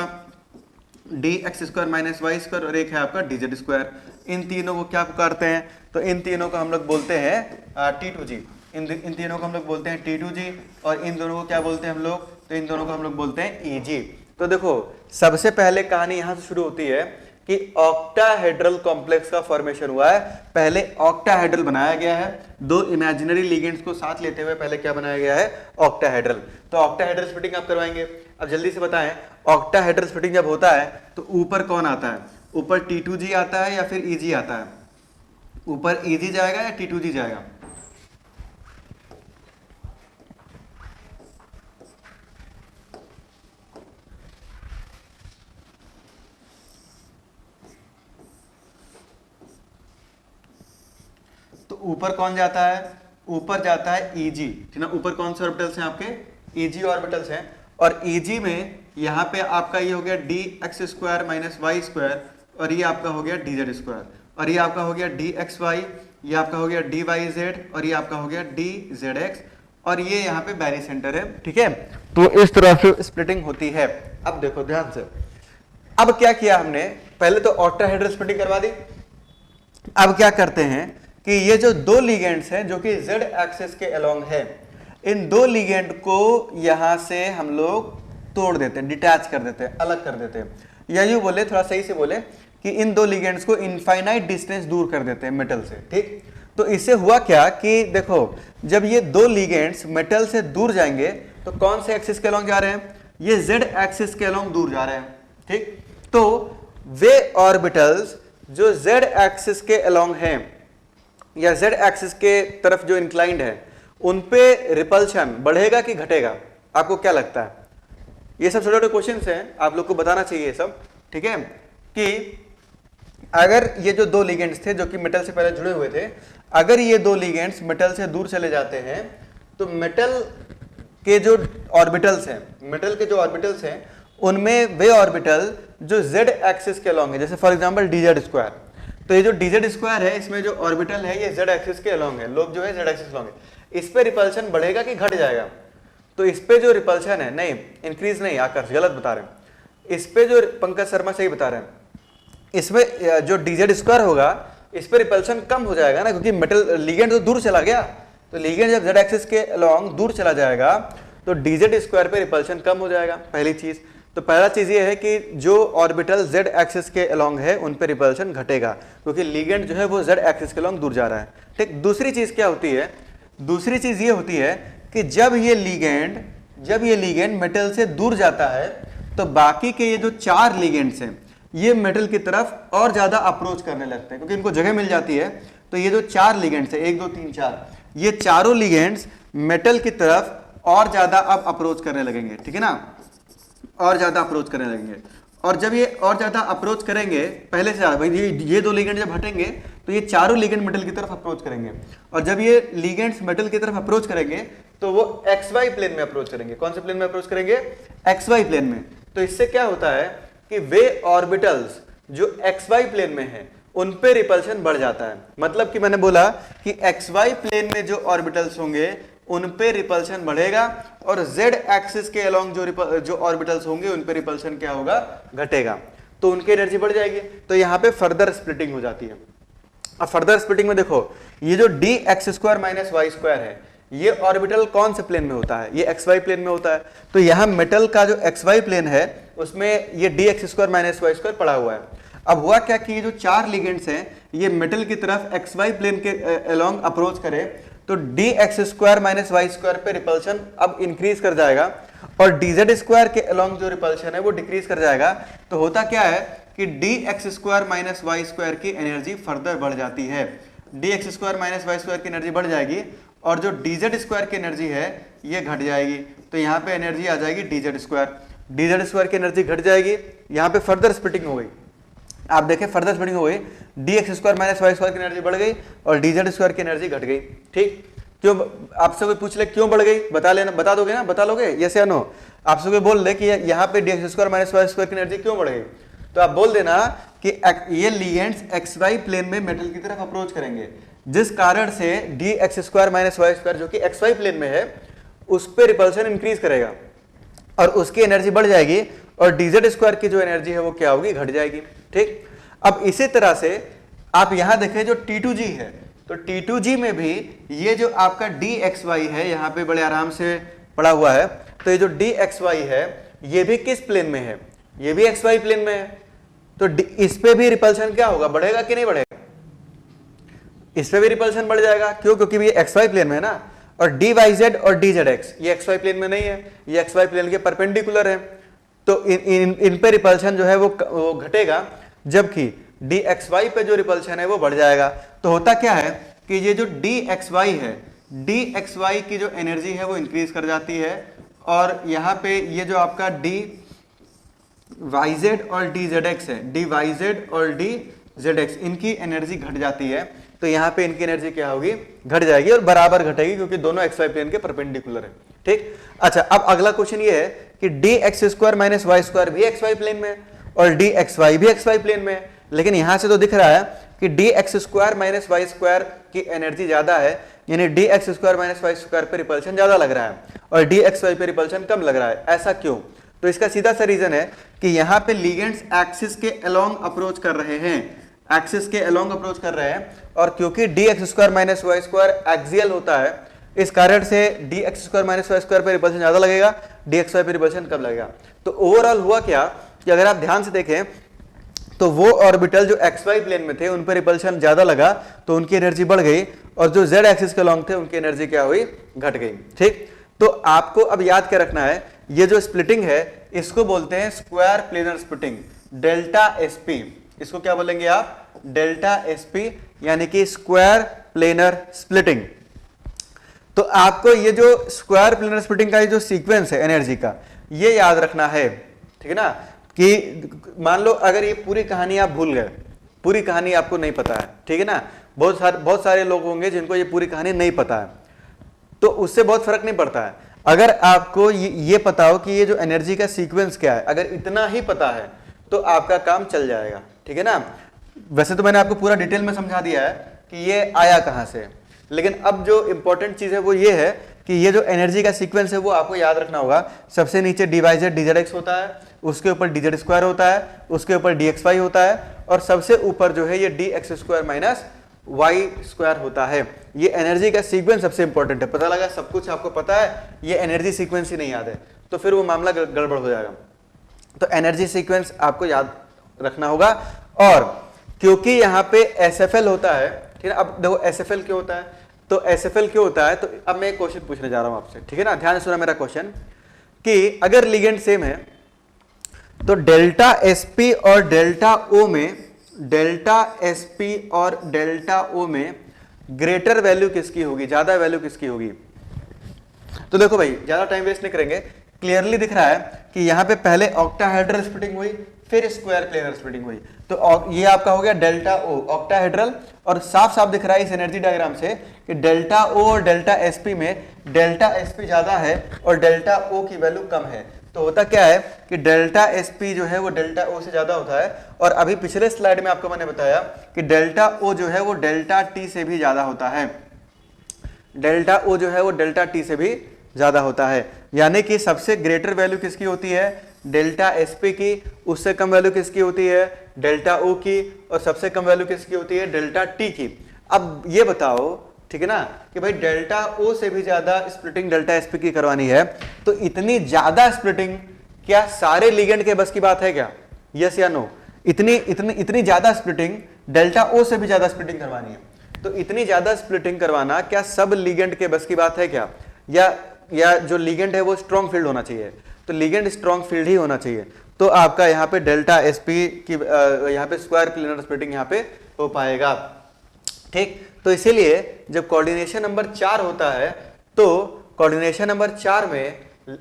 D X square minus Y square, और एक है आपका डी जेड स्क्वायर। इन तीनों को क्या पुकारते हैं? तो इन तीनों को हम लोग बोलते हैं T2G। इन तीनों को हम लोग बोलते हैं T2G, और इन दोनों को क्या बोलते हैं हम लोग? तो इन दोनों को हम लोग बोलते हैं EG। तो देखो सबसे पहले कहानी यहां से शुरू होती है कि ऑक्टाहेड्रल कॉम्प्लेक्स का फॉर्मेशन हुआ है। पहले ऑक्टाहेड्रल बनाया गया है, 2 इमेजिनरी लिगेंड्स को साथ लेते हुए पहले क्या बनाया गया है? ऑक्टाहेड्रल। तो ऑक्टाहेड्रल स्प्लिटिंग आप करवाएंगे। अब जल्दी से बताएं, ऑक्टाहेड्रल स्प्लिटिंग जब होता है तो ऊपर कौन आता है? ऊपर T2G आता है या फिर EG आता है? ऊपर EG जाएगा या T2G जाएगा? तो ऊपर कौन जाता है? ऊपर जाता है EG, ठीक ना। ऊपर कौन से ऑर्बिटल्स हैं आपके? EG ऑर्बिटल्स हैं। और EG में यहाँ पे आपका ये हो गया D X square minus Y square, और ये आपका हो गया डी जेड स्क्वायर, और ये आपका हो गया डी एक्स वाई, ये आपका हो गया डी वाई जेड, और ये आपका हो गया डी जेड एक्स, और ये यहाँ पे बैरी सेंटर है, ठीक है। तो इस तरह से स्प्लिटिंग होती है। अब देखो ध्यान से, अब क्या किया हमने, पहले तो ऑक्टाहेड्रल स्प्लिटिंग करवा दी। अब क्या करते हैं कि ये जो दो लिगेंड्स हैं जो कि जेड एक्सिस के अलोंग है, इन दो लिगेंड को यहां से हम लोग तोड़ देते हैं, डिटैच कर देते हैं, अलग कर देते हैं, या यूं बोले, थोड़ा सही से बोले कि इन दो लिगेंड्स को इनफाइनाइट डिस्टेंस दूर कर देते हैं मेटल से, ठीक। तो इससे हुआ क्या कि देखो, जब ये दो लिगेंड्स मेटल से दूर जाएंगे तो कौन से एक्सिस के अलोंग जा रहे हैं, ये जेड एक्सिस के अलोंग दूर जा रहे हैं, ठीक। तो वे ऑर्बिटल्स जो जेड एक्सिस के अलोंग हैं या जेड एक्सिस के तरफ जो इंक्लाइंड है, उन पे रिपल्शन बढ़ेगा कि घटेगा, आपको क्या लगता है? ये सब छोटे छोटे क्वेश्चंस हैं, आप लोग को बताना चाहिए ये सब, ठीक है। कि अगर ये जो दो लिगेंड्स थे जो कि मेटल से पहले जुड़े हुए थे, अगर ये दो लिगेंड्स मेटल से दूर चले जाते हैं तो मेटल के जो ऑर्बिटल्स हैं, मेटल के जो ऑर्बिटल्स हैं, उनमें वे ऑर्बिटल जो जेड एक्सिस के अलोंग है, जैसे फॉर एग्जांपल डीजेड स्क्वायर, तो ये जो डीजेड स्क्वायर है, इसमें जो ऑर्बिटल है ये जेड एक्सिस के अलोंग है, लोब जो है जेड एक्सिस अलोंग है, इस पे रिपल्शन बढ़ेगा कि घट जाएगा? तो इस पे जो रिपल्शन है, नहीं इंक्रीज नहीं, आकाश गलत बता रहे हैं, इस पे जो पंकज शर्मा सही बता रहे हैं, इसमें जो डीजेड स्क्वायर होगा इस पे रिपल्शन कम हो जाएगा ना, क्योंकि मेटल लिगेंड तो दूर चला गया, तो लिगेंड जब जेड एक्सिस के अलोंग दूर चला जाएगा तो डीजेड स्क्वायर पे रिपल्शन कम हो जाएगा, पहली चीज। तो पहला चीज ये है कि जो ऑर्बिटल जेड एक्सिस के अलोंग है उन पे रिपल्शन घटेगा, क्योंकि लिगेंड जो है वो जेड एक्सिस के अलोंग दूर जा रहा है, ठीक। दूसरी चीज क्या होती है, दूसरी चीज ये होती है कि जब ये लिगेंड मेटल से दूर जाता है तो बाकी के ये जो चार लिगेंड्स हैं ये मेटल की तरफ और ज्यादा अप्रोच करने लगते हैं, क्योंकि इनको जगह मिल जाती है। तो ये जो चार लिगेंड्स है, 1 2 3 4, ये चारों लिगेंड्स मेटल की तरफ और ज्यादा अब अप्रोच करने लगेंगे, ठीक है ना, और ज्यादा अप्रोच करने लगेंगे। और जब ये और ज्यादा अप्रोच करेंगे, पहले से भाई ये दो लिगेंड जब हटेंगे तो ये चारों लिगेंड मेटल की तरफ अप्रोच करेंगे, और जब ये लिगेंड्स मेटल की तरफ अप्रोच करेंगे तो वो XY प्लेन में अप्रोच करेंगे। कौन से प्लेन में अप्रोच करेंगे? XY प्लेन में। तो इससे क्या होता है कि वे ऑर्बिटल्स जो XY प्लेन में है उन पे रिपल्शन बढ़ जाता है। मतलब कि मैंने बोला कि XY प्लेन में जो ऑर्बिटल्स होंगे उन पे रिपल्शन बढ़ेगा, और Z एक्सिस के अलोंग जो ऑर्बिटल्स होंगे उन पे रिपल्शन क्या होगा? घटेगा। तो उनकी एनर्जी बढ़ जाएगी। तो यहाँ पे फर्दर स्प्लिटिंग हो जाती है। अब फर्दर स्प्लिटिंग में देखो, ये जो dx² - y² है, ये ऑर्बिटल कौन से प्लेन में होता है? ये XY प्लेन में होता है। तो यहाँ मेटल का जो XY प्लेन है उसमें ये dx² - y² पड़ा हुआ है। अब हुआ क्या कि ये जो चार लिगेंड्स हैं ये मेटल की तरफ XY प्लेन के अलोंग अप्रोच करे तो dx² - y² पे रिपल्शन अब इंक्रीज कर जाएगा, और dz² के अलोंग जो रिपल्शन है वो डिक्रीज कर जाएगा। तो होता क्या है कि dx² - y² की एनर्जी फर्दर बढ़ जाती है। dx² - y² की एनर्जी बढ़ जाएगी, और जो dz² की एनर्जी है ये घट जाएगी। तो यहाँ पे एनर्जी आ जाएगी dz² की एनर्जी घट जाएगी। यहाँ पे फर्दर स्प्लिटिंग हो गई, आप देखें फर्दर स्प्लिटिंग हो गई, dx² - y² की एनर्जी बढ़ गई और dz² की एनर्जी घट गई। ठीक, क्यों? आपसे कोई पूछ ले क्यों बढ़ गई, बता दोगे ना, बता लोगे यस या नो? आपसे कोई बोल दे कि यहाँ पे dx² - y² की एनर्जी क्यों बढ़ गई, तो आप बोल देना कि ये लिगेंड्स XY प्लेन में मेटल की तरफ अप्रोच करेंगे, जिस कारण से dx² - y² जो कि XY प्लेन में है उस पे रिपल्शन इंक्रीज करेगा और उसकी एनर्जी बढ़ जाएगी, और dz² की जो एनर्जी है वो क्या होगी? घट जाएगी। ठीक, अब इसी तरह से आप यहां देखें जो T2G है, तो T2G में भी ये जो आपका dxy है यहाँ पे बड़े आराम से पड़ा हुआ है, तो ये जो dxy है ये भी किस प्लेन में है? ये भी XY प्लेन में है। तो इस पे भी रिपल्शन क्या होगा? बढ़ेगा कि नहीं बढ़ेगा? इस पे भी रिपल्शन बढ़ जाएगा। क्यों? क्योंकि ये XY प्लेन में है ना, और dyz और dzx ये XY प्लेन में नहीं है, ये XY प्लेन के परपेंडिकुलर है। तो इन पे रिपल्शन जो है वो घटेगा, जबकि dxy पे जो रिपल्शन है वो बढ़ जाएगा। तो होता क्या है कि ये जो dxy है, dxy की जो एनर्जी है वो इंक्रीज कर जाती है, और यहाँ पे ये जो आपका dyz और dzx है, dyz और dzx इनकी एनर्जी घट जाती है। तो यहाँ पे इनकी एनर्जी क्या होगी? घट जाएगी, और बराबर घटेगी क्योंकि दोनों XY प्लेन के परपेंडिकुलर है। ठीक, अच्छा अब अगला क्वेश्चन ये है कि dx² - y² भी XY प्लेन में है और dxy भी XY प्लेन में है, लेकिन यहां से तो दिख रहा है कि D X square minus Y square की एनर्जी ज्यादा है, यानी D X square minus Y square पे रिपल्शन ज्यादा लग रहा है और डी एक्स वाई पे रिपल्शन कम लग रहा है। ऐसा क्यों? तो इसका सीधा सा रीजन है कि यहाँ पे लिगेंड्स एक्सिस के अलोंग अप्रोच कर रहे हैं, एक्सिस के अलोंग अप्रोच कर रहे हैं, और क्योंकि D X square minus Y square axial होता है, इस कारण से D X square minus Y square पे रिपल्शन ज्यादा लगेगा, डी एक्स वाई पे रिपल्शन कम लगेगा। तो ओवरऑल हुआ क्या कि अगर आप ध्यान से देखें तो वो ऑर्बिटल जो एक्स वाई प्लेन में थे उन पर रिपल्शन ज्यादा लगा तो उनकी एनर्जी बढ़ गई, और जो जेड एक्सिस के लॉन्ग थे उनकी एनर्जी क्या हुई? घट गई। ठीक, तो आपको अब याद क्या रखना है, ये जो स्प्लिटिंग है इसको बोलते हैं square planar splitting, delta SP. इसको क्या बोलेंगे आप? डेल्टा एसपी, यानी कि स्क्वायर प्लेनर स्प्लिटिंग। तो आपको ये जो स्क्वायर प्लेनर स्प्लिटिंग का ये जो सीक्वेंस है एनर्जी का, ये याद रखना है। ठीक है ना, कि मान लो अगर ये पूरी कहानी आप भूल गए, पूरी कहानी आपको नहीं पता है, ठीक है ना, बहुत सारे लोग होंगे जिनको ये पूरी कहानी नहीं पता है, तो उससे बहुत फर्क नहीं पड़ता है। अगर आपको ये पता हो कि ये जो एनर्जी का सीक्वेंस क्या है, अगर इतना ही पता है तो आपका काम चल जाएगा। ठीक है ना, वैसे तो मैंने आपको पूरा डिटेल में समझा दिया है कि ये आया कहां से, लेकिन अब जो इंपॉर्टेंट चीज है वो ये है कि ये जो एनर्जी का सीक्वेंस है वो आपको याद रखना होगा। सबसे नीचे डीवाईजेड डीजेड एक्स होता है, उसके ऊपर डीजेड स्क्वायर होता है, उसके ऊपर डीएक्स वाई होता है, और सबसे ऊपर जो है ये D X square minus Y square होता है। ये एनर्जी का सीक्वेंस सबसे इंपॉर्टेंट है। पता लगा सब कुछ आपको पता है, ये एनर्जी सीक्वेंस ही नहीं याद है, तो फिर वो मामला गड़बड़ हो जाएगा। तो एनर्जी सीक्वेंस आपको याद रखना होगा। और क्योंकि यहाँ पे एसएफएल होता है, ठीक है, अब देखो एसएफएल क्यों होता है, तो एसएफएल क्यों होता है, तो अब मैं एक क्वेश्चन पूछने जा रहा हूं आपसे। ठीक है ना, ध्यान से सुना मेरा क्वेश्चन, कि अगर लिगेंड सेम है तो डेल्टा एसपी और डेल्टा ओ में, डेल्टा एसपी और डेल्टा ओ में ग्रेटर वैल्यू किसकी होगी, ज्यादा वैल्यू किसकी होगी? तो देखो भाई, ज्यादा टाइम वेस्ट नहीं करेंगे, क्लियरली दिख रहा है कि यहां पे पहले ऑक्टाहेड्रल स्प्लिटिंग हुई, फिर स्क्वायर प्लेनर स्प्लिटिंग हुई, तो ये आपका हो गया डेल्टा ओ ऑक्टाहेड्रल, और साफ साफ दिख रहा है इस एनर्जी डायग्राम से कि डेल्टा ओ और डेल्टा एसपी में डेल्टा एसपी ज्यादा है और डेल्टा ओ की वैल्यू कम है। तो होता क्या है कि डेल्टा एसपी जो है वो डेल्टा ओ से ज्यादा होता है, और अभी पिछले स्लाइड में आपको मैंने बताया कि डेल्टा ओ जो है वो डेल्टा टी से भी ज्यादा होता है, डेल्टा ओ जो है वो डेल्टा टी से भी ज्यादा होता है। यानी कि सबसे ग्रेटर वैल्यू किसकी होती है? डेल्टा एसपी की, उससे कम वैल्यू किसकी होती है? डेल्टा ओ की, और सबसे कम वैल्यू किसकी होती है? डेल्टा टी की। अब ये बताओ, ठीक है ना, कि भाई डेल्टा ओ से भी ज्यादा स्प्लिटिंग डेल्टा एसपी की करवानी है, तो इतनी ज्यादा स्प्लिटिंग क्या सारे लिगेंड के बस की बात है क्या? यस या नो? इतनी ज्यादा स्प्लिटिंग डेल्टा ओ से भी ज्यादा स्प्लिटिंग करवानी है, तो इतनी ज्यादा स्प्लिटिंग करवाना क्या सब लिगेंड के बस की बात है क्या? या जो लिगेंड है वो स्ट्रॉन्ग फील्ड होना चाहिए? तो लिगेंड स्ट्रॉन्ग फील्ड ही होना चाहिए, तो आपका यहाँ पे डेल्टा एसपी की यहाँ पे स्क्वायर प्लेनर स्प्लिटिंग यहाँ पे हो पाएगा। ठीक, तो इसीलिए जब कोऑर्डिनेशन नंबर 4 होता है, तो कोऑर्डिनेशन नंबर 4 में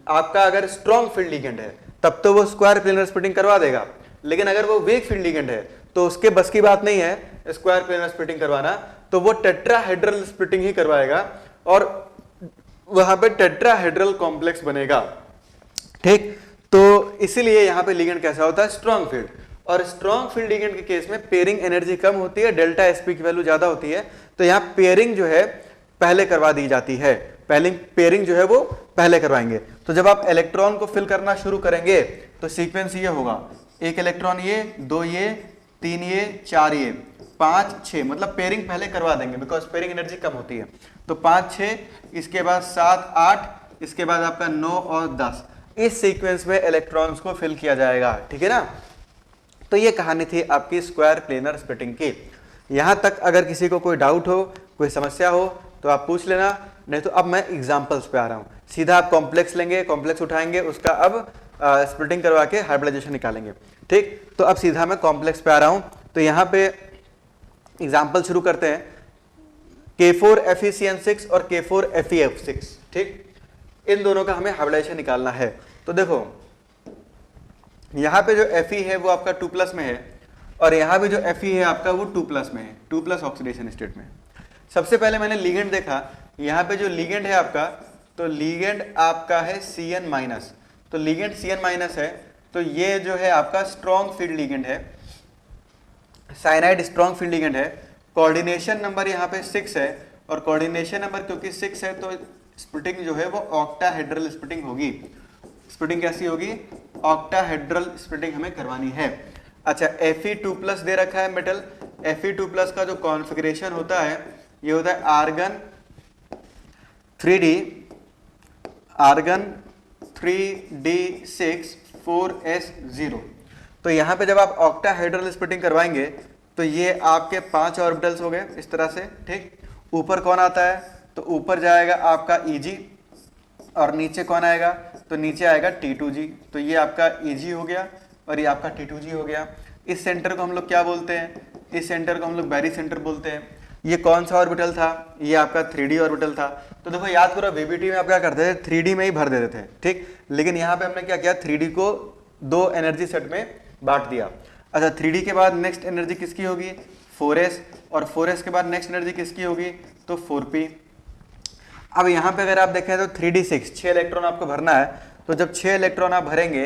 आपका अगर स्ट्रॉन्ग फील्ड लिगेंड है तब तो वो स्क्वायर प्लेनर स्प्लिटिंग करवा देगा, लेकिन अगर वो वीक फील्ड लिगेंड है तो उसके बस की बात नहीं है स्क्वायर प्लेनर स्प्लिटिंग करवाना, तो वो टेट्राहेड्रल स्प्लिटिंग ही करवाएगा, और वहां पे टेट्राहेड्रल कॉम्प्लेक्स बनेगा। ठीक, तो इसीलिए यहां पे लिगेंड कैसा होता है? Strong field. और स्ट्रॉन्ग फील्ड लिगेंड के केस में पेयरिंग एनर्जी कम होती है, डेल्टा एसपी की वैल्यू ज्यादा होती है, तो यहाँ पेयरिंग जो है पहले करवा दी जाती है, पहले पेयरिंग जो है वो पहले करवाएंगे। तो जब आप इलेक्ट्रॉन को फिल करना शुरू करेंगे तो सीक्वेंस ये होगा, एक इलेक्ट्रॉन ये, दो ये, तीन ये, चार ये, 5 6, मतलब पेयरिंग पहले करवा देंगे बिकॉज पेयरिंग एनर्जी कम होती है। तो 5 6, इसके बाद 7 8, इसके बाद आपका 9 और 10, इस सीक्वेंस में इलेक्ट्रॉन्स को फिल किया जाएगा। ठीक है ना, तो ये कहानी थी आपकी स्क्वायर प्लेनर स्प्लिटिंग की। यहां तक अगर किसी को कोई डाउट हो, कोई समस्या हो तो आप पूछ लेना, नहीं तो अब मैं एग्जांपल्स पे आ रहा हूं। सीधा आप कॉम्प्लेक्स लेंगे, कॉम्प्लेक्स उठाएंगे, उसका अब स्प्लिटिंग करवा के हाइब्रिडाइजेशन निकालेंगे। ठीक, तो अब सीधा मैं कॉम्प्लेक्स पे आ रहा हूं। तो यहां पे एग्जाम्पल शुरू करते हैं, K4FeCN6 और K4FeF6। ठीक, इन दोनों का हमें हाइब्रिडाइजेशन निकालना है। तो देखो यहां पे जो Fe है वो आपका 2+ में है, और यहां पे जो Fe है आपका वो 2+ में है, 2+ ऑक्सीडेशन स्टेट में। सबसे पहले मैंने लिगेंड देखा, यहां पे जो लिगेंड है आपका, तो लिगेंड आपका है Cn-, तो लिगेंड Cn- है, तो ये जो है आपका स्ट्रॉन्ग फील्ड लिगेंड है, साइनाइड स्ट्रॉन्ग फील्ड लिगेंड है, कोऑर्डिनेशन नंबर यहाँ पे 6 है, और कोऑर्डिनेशन नंबर क्योंकि 6 है तो स्प्लिटिंग जो है वो ऑक्टाहेड्रल स्प्लिटिंग होगी। स्प्लिटिंग कैसी होगी? ऑक्टाहेड्रल स्प्लिटिंग हमें करवानी है। अच्छा, Fe2+ दे रखा है मेटल। Fe2+ का जो कॉन्फ़िगरेशन होता है ये होता है आर्गन 3d6 4s0। तो यहाँ पे जब आप ऑक्टाहेड्रल स्प्लिटिंग करवाएंगे तो ये आपके 5 ऑर्बिटल्स हो गए इस तरह से, ठीक। ऊपर कौन आता है? तो ऊपर जाएगा आपका Eg, और नीचे कौन आएगा? तो नीचे आएगा T2G। तो ये आपका Eg हो गया और ये आपका T2G हो गया। इस सेंटर को हम लोग क्या बोलते हैं? इस सेंटर को हम लोग बैरी सेंटर बोलते हैं। ये कौन सा ऑर्बिटल था? ये आपका 3D ऑर्बिटल था। तो देखो याद करो, VBT में आप क्या करते थे? 3D में ही भर देते थे, ठीक। लेकिन यहाँ पे हमने क्या किया? 3D को 2 एनर्जी सेट में बांट दिया। अच्छा, 3D के बाद नेक्स्ट एनर्जी किसकी होगी? 4s, और 4s के बाद नेक्स्ट एनर्जी किसकी होगी? तो 4p। अब यहाँ पे अगर आप देखें तो 3d6 6 इलेक्ट्रॉन आपको भरना है। तो जब 6 इलेक्ट्रॉन आप भरेंगे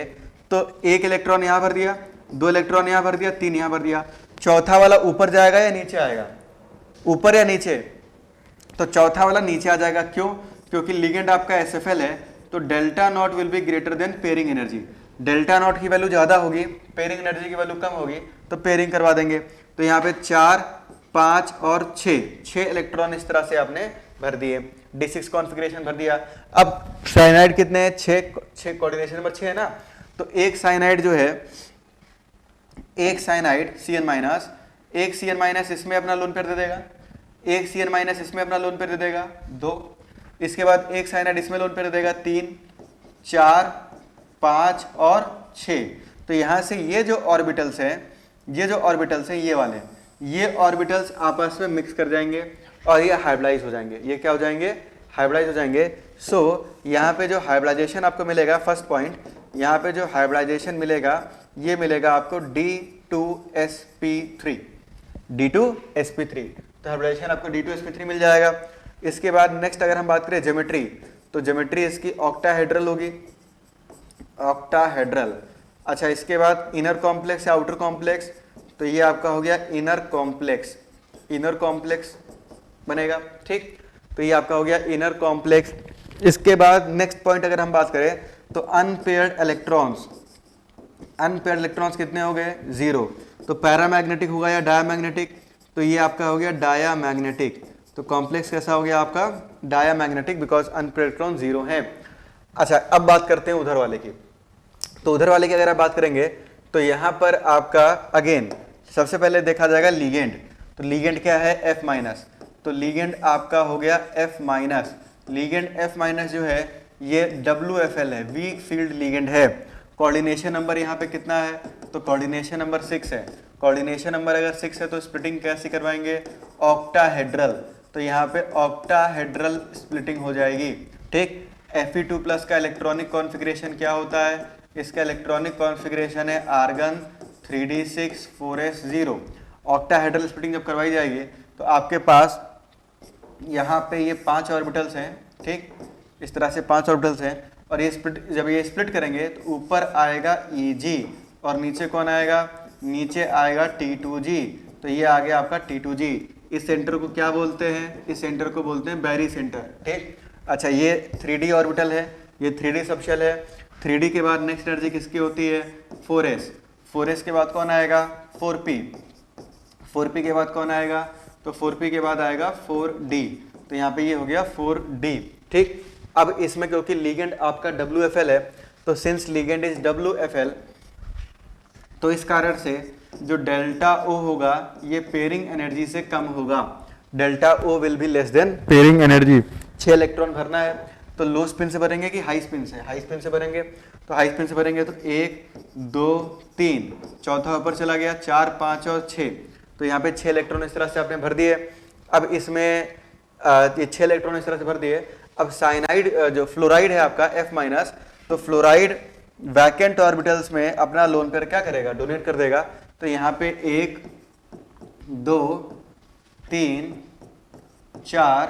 तो 1 इलेक्ट्रॉन यहाँ भर दिया, 2 इलेक्ट्रॉन यहाँ भर दिया, 3 यहाँ भर दिया। चौथा वाला ऊपर जाएगा या नीचे आएगा? ऊपर या नीचे? तो चौथा वाला नीचे आ जाएगा। क्यों? क्योंकि लिगेंड आपका SFL है, तो delta not will be greater than pairing energy. Delta not की वैल्यू ज्यादा होगी, पेयरिंग एनर्जी की वैल्यू कम होगी, तो पेयरिंग करवा देंगे। तो यहाँ पे 4, 5 और 6 इलेक्ट्रॉन इस तरह से आपने भर दिए, D6 कॉन्फ़िगरेशन भर दिया। अब साइनाइड कितने हैं? 6 कोऑर्डिनेशन नंबर 6 है ना। तो एक साइनाइड जो है, एक साइनाइड Cn-, एक Cn- इसमें अपना लोन पेयर दे देगा, एक Cn- इसमें अपना लोन पेयर दे देगा 2, इसके बाद एक साइनाइड इसमें लोन पेयर दे देगा 3, 4, 5 और 6। तो यहाँ से ये जो ऑर्बिटल्स हैं, ये वाले, ये ऑर्बिटल्स आपस में मिक्स कर जाएंगे और ये हाइब्रिडाइज हो जाएंगे। ये क्या हो जाएंगे? हाइब्रिडाइज हो जाएंगे। सो यहाँ पे जो हाइब्रिडाइजेशन आपको मिलेगा, फर्स्ट पॉइंट, यहाँ पे जो हाइब्रिडाइजेशन मिलेगा ये मिलेगा आपको D2sp3। D2sp3, तो हाइब्रिडाइजेशन आपको D2sp3 मिल जाएगा। इसके बाद नेक्स्ट अगर हम बात करें ज्योमेट्री, तो ज्योमेट्री इसकी ऑक्टाहेड्रल होगी, ऑक्टाहेड्रल। अच्छा, इसके बाद इनर कॉम्प्लेक्स या आउटर कॉम्प्लेक्स, तो ये आपका हो गया इनर कॉम्प्लेक्स, इनर कॉम्प्लेक्स बनेगा, ठीक। तो ये आपका हो गया इनर कॉम्प्लेक्स। इसके बाद नेक्स्ट पॉइंट अगर हम बात करें तो अनपेयर्ड इलेक्ट्रॉन्स, अनपेयर्ड इलेक्ट्रॉन्स कितने हो गए? 0। तो पैरामैग्नेटिक होगा या डायामैग्नेटिक? तो ये आपका हो गया डायामैग्नेटिक। तो कॉम्प्लेक्स कैसा हो गया आपका? डायामैग्नेटिक, बिकॉज अनपेयर्ड इलेक्ट्रॉन 0 है। अच्छा, अब बात करते हैं उधर वाले की। तो उधर वाले की अगर आप बात करेंगे तो यहाँ पर आपका अगेन सबसे पहले देखा जाएगा लीगेंड। तो लीगेंड क्या है? F-। तो लीगेंड आपका हो गया F-। लीगेंड F- जो है ये WFL है, वीक फील्ड लीगेंड है। कोऑर्डिनेशन नंबर यहाँ पे कितना है? तो कोऑर्डिनेशन नंबर 6 है। कोऑर्डिनेशन नंबर अगर 6 है तो स्प्लिटिंग कैसी करवाएंगे? ऑक्टाहेड्रल। तो यहाँ पे ऑक्टाहेड्रल स्प्लिटिंग हो जाएगी, ठीक। Fe2+ का इलेक्ट्रॉनिक कॉन्फ़िगरेशन क्या होता है? इसका इलेक्ट्रॉनिक कॉन्फ़िगरेशन है argon 3d6 4s0। Octahedral splitting जब करवाई जाएगी तो आपके पास यहाँ पे ये 5 ऑर्बिटल्स हैं, ठीक। इस तरह से 5 ऑर्बिटल्स हैं, और ये स्प्लिट, जब ये स्प्लिट करेंगे तो ऊपर आएगा Eg और नीचे कौन आएगा? नीचे आएगा T2G। तो ये आ गया आपका T2G। इस सेंटर को क्या बोलते हैं? इस सेंटर को बोलते हैं बैरी सेंटर, ठीक। अच्छा, ये 3D ऑर्बिटल है, ये 3D सबशेल है। 3D के बाद नेक्स्ट एनर्जी किसकी होती है? 4s। 4s के बाद कौन आएगा? 4p। 4p के बाद कौन आएगा? तो 4p के बाद आएगा 4d। तो यहाँ पे ये हो गया 4d, ठीक। अब इसमें क्योंकि लीगेंड आपका WFL है, तो सिंस लीगेंड इज WFL, तो इस कारण से जो डेल्टा O होगा ये पेयरिंग एनर्जी से कम होगा। Delta O will be less than pairing energy. 6 electron भरना है, तो लो स्पिन से भरेंगे कि हाई स्पिन से? हाई स्पिन से भरेंगे। तो हाई स्पिन से भरेंगे तो 1, 2, 3, चौथा ऊपर चला गया, 4, 5 और 6। तो यहाँ पे 6 इलेक्ट्रॉन इस तरह से आपने भर दिए। अब इसमें ये 6 इलेक्ट्रॉन इस तरह से भर दिए। अब साइनाइड जो फ्लोराइड है आपका F-, तो फ्लोराइड वैकेंट ऑर्बिटल्स में अपना लोन पेयर क्या करेगा? डोनेट कर देगा। तो यहाँ पे 1, 2, 3, 4,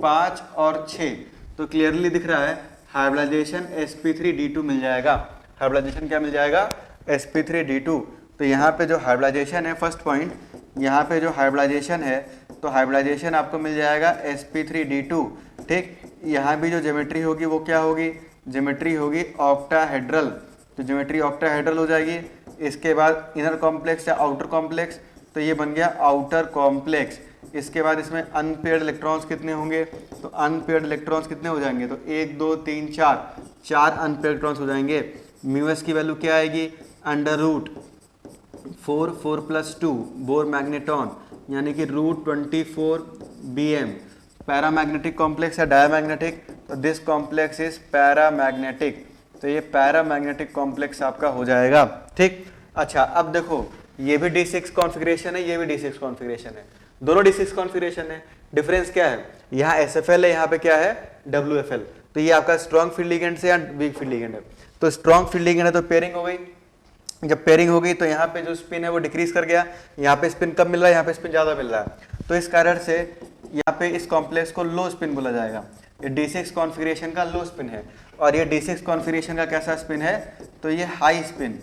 5 और 6, तो क्लियरली दिख रहा है हाइब्रिडाइजेशन sp3d2 मिल जाएगा। हाइब्रिडाइजेशन क्या मिल जाएगा? sp3d2। तो यहाँ पे जो हाइब्रिडाइजेशन है, फर्स्ट पॉइंट, यहाँ पे जो हाइब्रिडाइजेशन है तो हाइब्रिडाइजेशन आपको मिल जाएगा sp3d2। ठीक, यहाँ भी जो ज्योमेट्री होगी वो क्या होगी, ज्योमेट्री होगी ऑक्टाहेड्रल, तो ज्योमेट्री ऑक्टाहेड्रल हो जाएगी। इसके बाद इनर कॉम्प्लेक्स या आउटर कॉम्प्लेक्स, तो ये बन गया आउटर कॉम्प्लेक्स। इसके बाद इसमें अनपेयर्ड इलेक्ट्रॉन्स कितने होंगे, तो अनपेयर्ड इलेक्ट्रॉन्स कितने हो जाएंगे, तो 1 2 3 4, 4 अनपेयर्ड इलेक्ट्रॉन्स हो जाएंगे। म्यूएस की वैल्यू क्या आएगी, √4 4 + 2 बोर मैग्नेटॉन, यानी कि √24 bm। पैरामैग्नेटिक कॉम्प्लेक्स है डायमैग्नेटिक, तो दिस कॉम्प्लेक्स इज पैरामैग्नेटिक, तो ये पैरामैग्नेटिक कॉम्प्लेक्स आपका हो जाएगा। ठीक, अच्छा अब देखो ये भी D6 कॉन्फ़िगरेशन है, ये भी D6 कॉन्फ़िगरेशन है, दोनों D6 कॉन्फ़िगरेशन है। डिफरेंस क्या है, यहाँ SFL है, यहाँ पे क्या है WFL। तो ये आपका स्ट्रॉन्ग फील्ड लिगेंड से या वीक फील्ड लिगेंड है, तो स्ट्रॉन्ग फील्ड लिगेंड है तो पेयरिंग हो गई। जब पेयरिंग हो गई तो यहाँ पे जो स्पिन है वो डिक्रीज कर गया, यहाँ पे स्पिन कम मिल रहा है, यहाँ पे स्पिन ज़्यादा मिल रहा है, तो इस कारण से यहाँ पे इस कॉम्प्लेक्स को लो स्पिन बोला जाएगा। ये D6 कॉन्फ़िगरेशन का लो स्पिन है, और ये D6 कॉन्फ़िगरेशन का कैसा स्पिन है, तो ये high spin,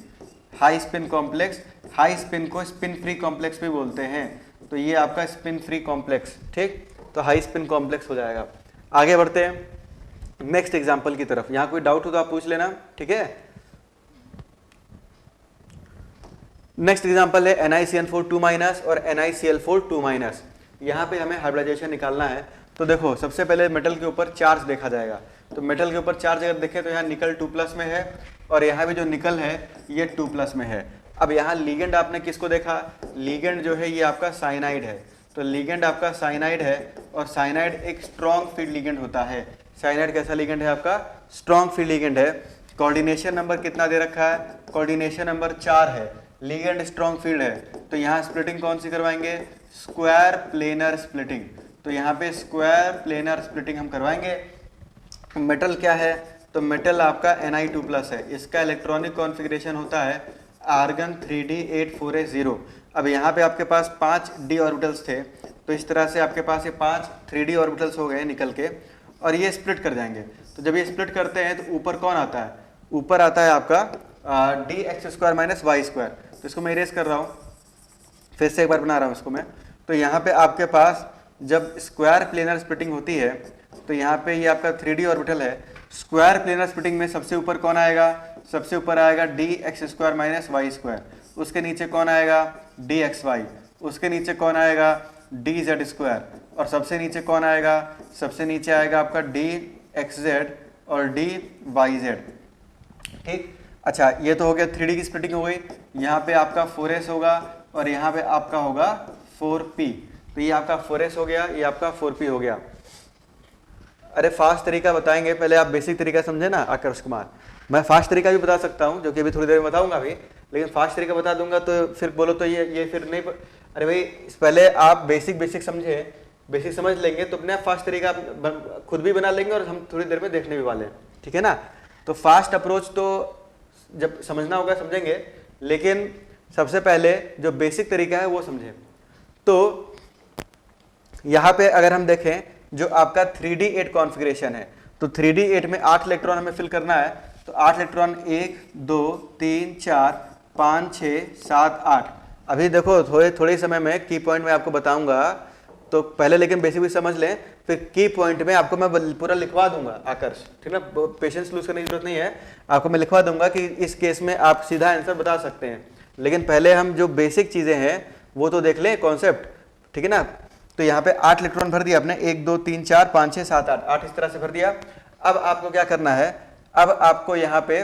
high spin complex. High spin को स्पिन फ्री कॉम्प्लेक्स भी बोलते हैं, तो ये आपका स्पिन फ्री कॉम्प्लेक्स। ठीक, तो हाई स्पिन कॉम्प्लेक्स हो जाएगा। आगे बढ़ते हैं नेक्स्ट एग्जांपल की तरफ। यहाँ कोई डाउट हो तो आप पूछ लेना, ठीक है। नेक्स्ट एग्जांपल है NiCN4 2- और NiCl4 2-। यहाँ पे हमें हाइब्रिडाइजेशन निकालना है। तो देखो सबसे पहले मेटल के ऊपर चार्ज देखा जाएगा, तो मेटल के ऊपर चार्ज अगर देखें तो यहाँ निकल 2+ में है, और यहाँ भी जो निकल है ये 2+ में है। अब यहाँ लीगेंड आपने किसको देखा, लीगेंड जो है ये आपका साइनाइड है, तो लीगेंड आपका साइनाइड है, और साइनाइड एक स्ट्रॉन्ग फील्ड लीगेंड होता है। साइनाइड कैसा लीगेंड है आपका, स्ट्रॉन्ग फील्ड लीगेंड है। कोऑर्डिनेशन नंबर कितना दे रखा है, कोऑर्डिनेशन नंबर 4 है, लीगेंड स्ट्रॉन्ग फील्ड है, तो यहाँ स्प्लिटिंग कौन सी करवाएंगे, स्क्वायर प्लेनर स्प्लिटिंग। तो यहाँ पे स्क्वायर प्लेनर स्प्लिटिंग हम करवाएंगे। मेटल क्या है, तो मेटल आपका Ni2+ है, इसका इलेक्ट्रॉनिक कॉन्फ़िगरेशन होता है आर्गन 3d84s0। अब यहाँ पे आपके पास 5 d ऑर्बिटल्स थे, तो इस तरह से आपके पास ये 5 3d ऑर्बिटल्स हो गए निकल के, और ये स्प्लिट कर जाएंगे। तो जब ये स्प्लिट करते हैं तो ऊपर कौन आता है, ऊपर आता है आपका dx² - y²। तो इसको मैं इरेज कर रहा हूँ, फिर से एक बार बना रहा हूँ इसको मैं। तो यहाँ पे आपके पास जब स्क्वायर प्लेनर स्प्लिटिंग होती है, तो यहाँ पे ये आपका 3d ऑर्बिटल है। स्क्वायर प्लेनर स्प्लिटिंग में सबसे ऊपर कौन आएगा, सबसे ऊपर आएगा dx² - y², उसके नीचे कौन आएगा dxy, उसके नीचे कौन आएगा dz², और सबसे नीचे कौन आएगा, सबसे नीचे आएगा आपका dxz और dyz। ठीक, अच्छा ये तो हो गया 3D की स्प्लिटिंग हो गई। यहाँ पे आपका 4s होगा, और यहाँ पे आपका होगा 4p, तो ये आपका 4s हो गया, ये आपका 4p हो गया। अरे फास्ट तरीका बताएंगे, पहले आप बेसिक तरीका समझे ना आकर्ष कुमार। मैं फास्ट तरीका भी बता सकता हूँ, जो कि अभी थोड़ी देर में बताऊंगा भी, लेकिन फास्ट तरीका बता दूंगा तो फिर बोलो तो ये फिर नहीं। अरे भाई पहले आप बेसिक समझे, बेसिक समझ लेंगे तो अपने आप फास्ट तरीका आप खुद भी बना लेंगे, और हम थोड़ी देर में देखने भी वाले हैं, ठीक है ना। तो फास्ट अप्रोच तो जब समझना होगा समझेंगे, लेकिन सबसे पहले जो बेसिक तरीका है वो समझें। तो यहाँ पे अगर हम देखें जो आपका 3d8 कॉन्फ़िगरेशन है, तो 3d8 में 8 इलेक्ट्रॉन हमें फिल करना है। तो 8 इलेक्ट्रॉन 1 2 3 4 5 6 7 8। अभी देखो थोड़े समय में की पॉइंट में आपको बताऊंगा, तो पहले लेकिन बेसिक भी समझ लें, फिर की पॉइंट में आपको मैं पूरा लिखवा दूंगा आकर्ष, ठीक है ना। पेशेंस लूज करने की जरूरत नहीं है, आपको मैं लिखवा दूंगा कि इस केस में आप सीधा आंसर बता सकते हैं। लेकिन पहले हम जो बेसिक चीजें हैं वो तो देख लें, कॉन्सेप्ट, ठीक है ना। तो यहाँ पे 8 इलेक्ट्रॉन भर दिया आपने, 1 2 3 4 5 6 7 8, 8 इस तरह से भर दिया। अब आपको क्या करना है, अब आपको यहाँ पे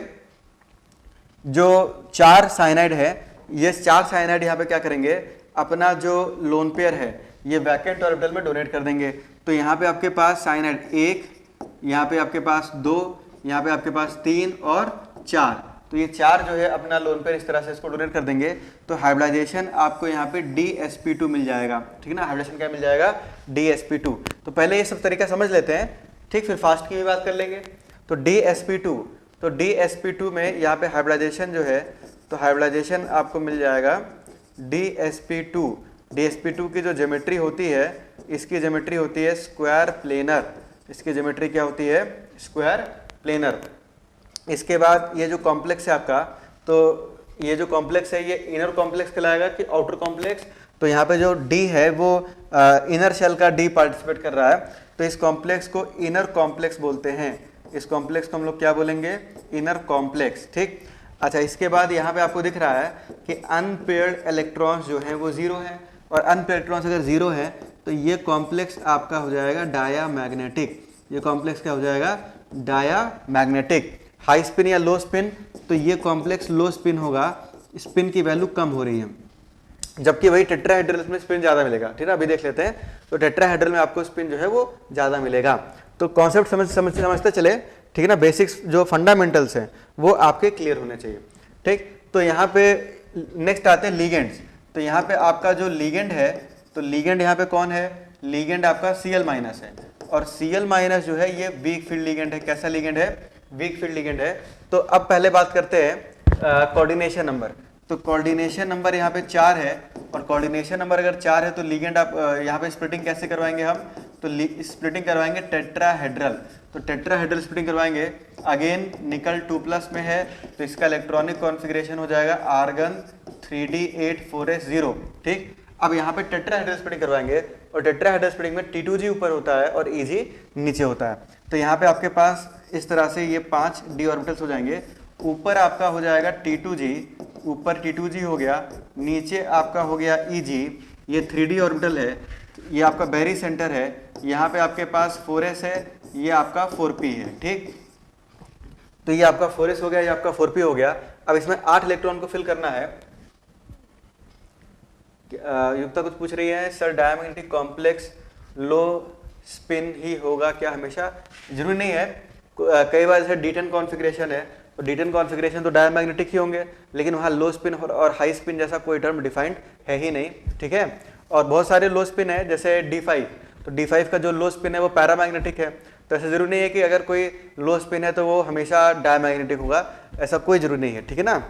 जो 4 साइनाइड है, ये 4 साइनाइड यहाँ पे क्या करेंगे, अपना जो लोन पेयर है ये वैकेंट ऑर्बिटल में डोनेट कर देंगे। तो यहाँ पे आपके पास साइनाइड 1, यहाँ पे आपके पास 2, यहाँ पे आपके पास 3 और 4, तो ये 4 जो है अपना लोन पेयर इस तरह से इसको डोनेट कर देंगे। तो हाइब्रिडाइजेशन आपको यहाँ पे DsP2 मिल जाएगा, ठीक है ना। हाइब्रिडेशन क्या मिल जाएगा, DsP2। तो पहले ये सब तरीका समझ लेते हैं, ठीक, फिर फास्ट की भी बात कर लेंगे। तो DsP2, तो DsP2 में यहाँ पे हाइब्रिडाइजेशन जो है, तो हाइब्रिडाइजेशन आपको मिल जाएगा DsP2। DsP2 की जो ज्योमेट्री होती है, इसकी ज्योमेट्री होती है स्क्वायर प्लेनर, इसकी ज्योमेट्री क्या होती है, स्क्वायर प्लेनर। इसके बाद ये जो कॉम्प्लेक्स है आपका, तो ये जो कॉम्प्लेक्स है ये इनर कॉम्प्लेक्स कहलाएगा कि आउटर कॉम्प्लेक्स। तो यहाँ पे जो डी है वो इनर शेल का डी पार्टिसिपेट कर रहा है, तो इस कॉम्प्लेक्स को इनर कॉम्प्लेक्स बोलते हैं। इस कॉम्प्लेक्स को हम लोग क्या बोलेंगे? Inner complex. ठीक, अच्छा इसके बाद यहाँ पे आपको दिख रहा है कि अनपेयर्ड इलेक्ट्रॉन्स जो हैं वो जीरो हैं, और अनपेयर्ड इलेक्ट्रॉन्स अगर जीरो है तो ये कॉम्प्लेक्स आपका हो जाएगा डायामैग्नेटिक। ये कॉम्प्लेक्स क्या हो जाएगा? डायामैग्नेटिक। हाई स्पिन या लो स्पिन, तो ये कॉम्प्लेक्स लो स्पिन होगा, स्पिन की वैल्यू कम हो रही है, जबकि वही टेट्राहेड्रल में स्पिन ज्यादा मिलेगा। ठीक है, अभी देख लेते हैं। तो टेट्राहेड्रल में आपको स्पिन जो है वो ज्यादा मिलेगा। तो कॉन्सेप्ट समझते चले, ठीक है ना। बेसिक्स जो फंडामेंटल्स हैं वो आपके क्लियर होने चाहिए। ठीक, तो यहाँ पे नेक्स्ट आते हैं लीगेंड्स। तो यहाँ पे आपका जो लीगेंड है, तो लीगेंड यहाँ पे कौन है? लीगेंड आपका Cl- है, और Cl- जो है ये वीक फील्ड लीगेंड है। कैसा लीगेंड है? वीक फील्ड लीगेंड है। तो अब पहले बात करते हैं कोऑर्डिनेशन नंबर। तो कोऑर्डिनेशन नंबर यहाँ पे 4 है, और कोऑर्डिनेशन नंबर अगर 4 है तो लीगेंड आप यहाँ पे स्प्लिटिंग कैसे करवाएंगे हम? तो स्प्लिटिंग करवाएंगे टेट्राहेड्रल। तो टेट्राहेड्रल स्प्लिटिंग करवाएंगे। अगेन निकल 2+ में है, तो इसका इलेक्ट्रॉनिक कॉन्फ़िगरेशन हो जाएगा आर्गन 3d8,4s0। ठीक, अब यहाँ पे टेट्राहेड्रल स्प्लिटिंग करवाएंगे, और टेट्राहेड्रल स्प्लिटिंग में T2G ऊपर होता है और Eg नीचे होता है। तो यहाँ पे आपके पास इस तरह से ये 5 d ऑर्बिटल्स हो जाएंगे। ऊपर आपका हो जाएगा T2G, ऊपर T2G हो गया, नीचे आपका हो गया Eg। ये 3d ऑर्बिटल है, ये आपका बेरी सेंटर है। यहाँ पे आपके पास 4s है, ये आपका 4p है। ठीक, तो ये आपका 4s हो गया, ये आपका 4p हो गया। अब इसमें 8 इलेक्ट्रॉन को फिल करना है। युक्ता कुछ पूछ रही है, sir diamagnetic complex low spin ही होगा क्या हमेशा? जरूरी नहीं है, कई बार जैसे D10 कॉन्फ़िगरेशन है, तो D10 कॉन्फ़िगरेशन तो डायमैग्नेटिक ही होंगे, लेकिन वहाँ लो स्पिन और हाई स्पिन जैसा कोई टर्म डिफाइंड है ही नहीं। ठीक है, और बहुत सारे लो स्पिन है, जैसे D5, तो D5 का जो लो स्पिन है वो पैरामैग्नेटिक है। तो ऐसा जरूरी नहीं है कि अगर कोई लो स्पिन है तो वो हमेशा डायमैग्नेटिक होगा, ऐसा कोई जरूरी नहीं है। ठीक है ना।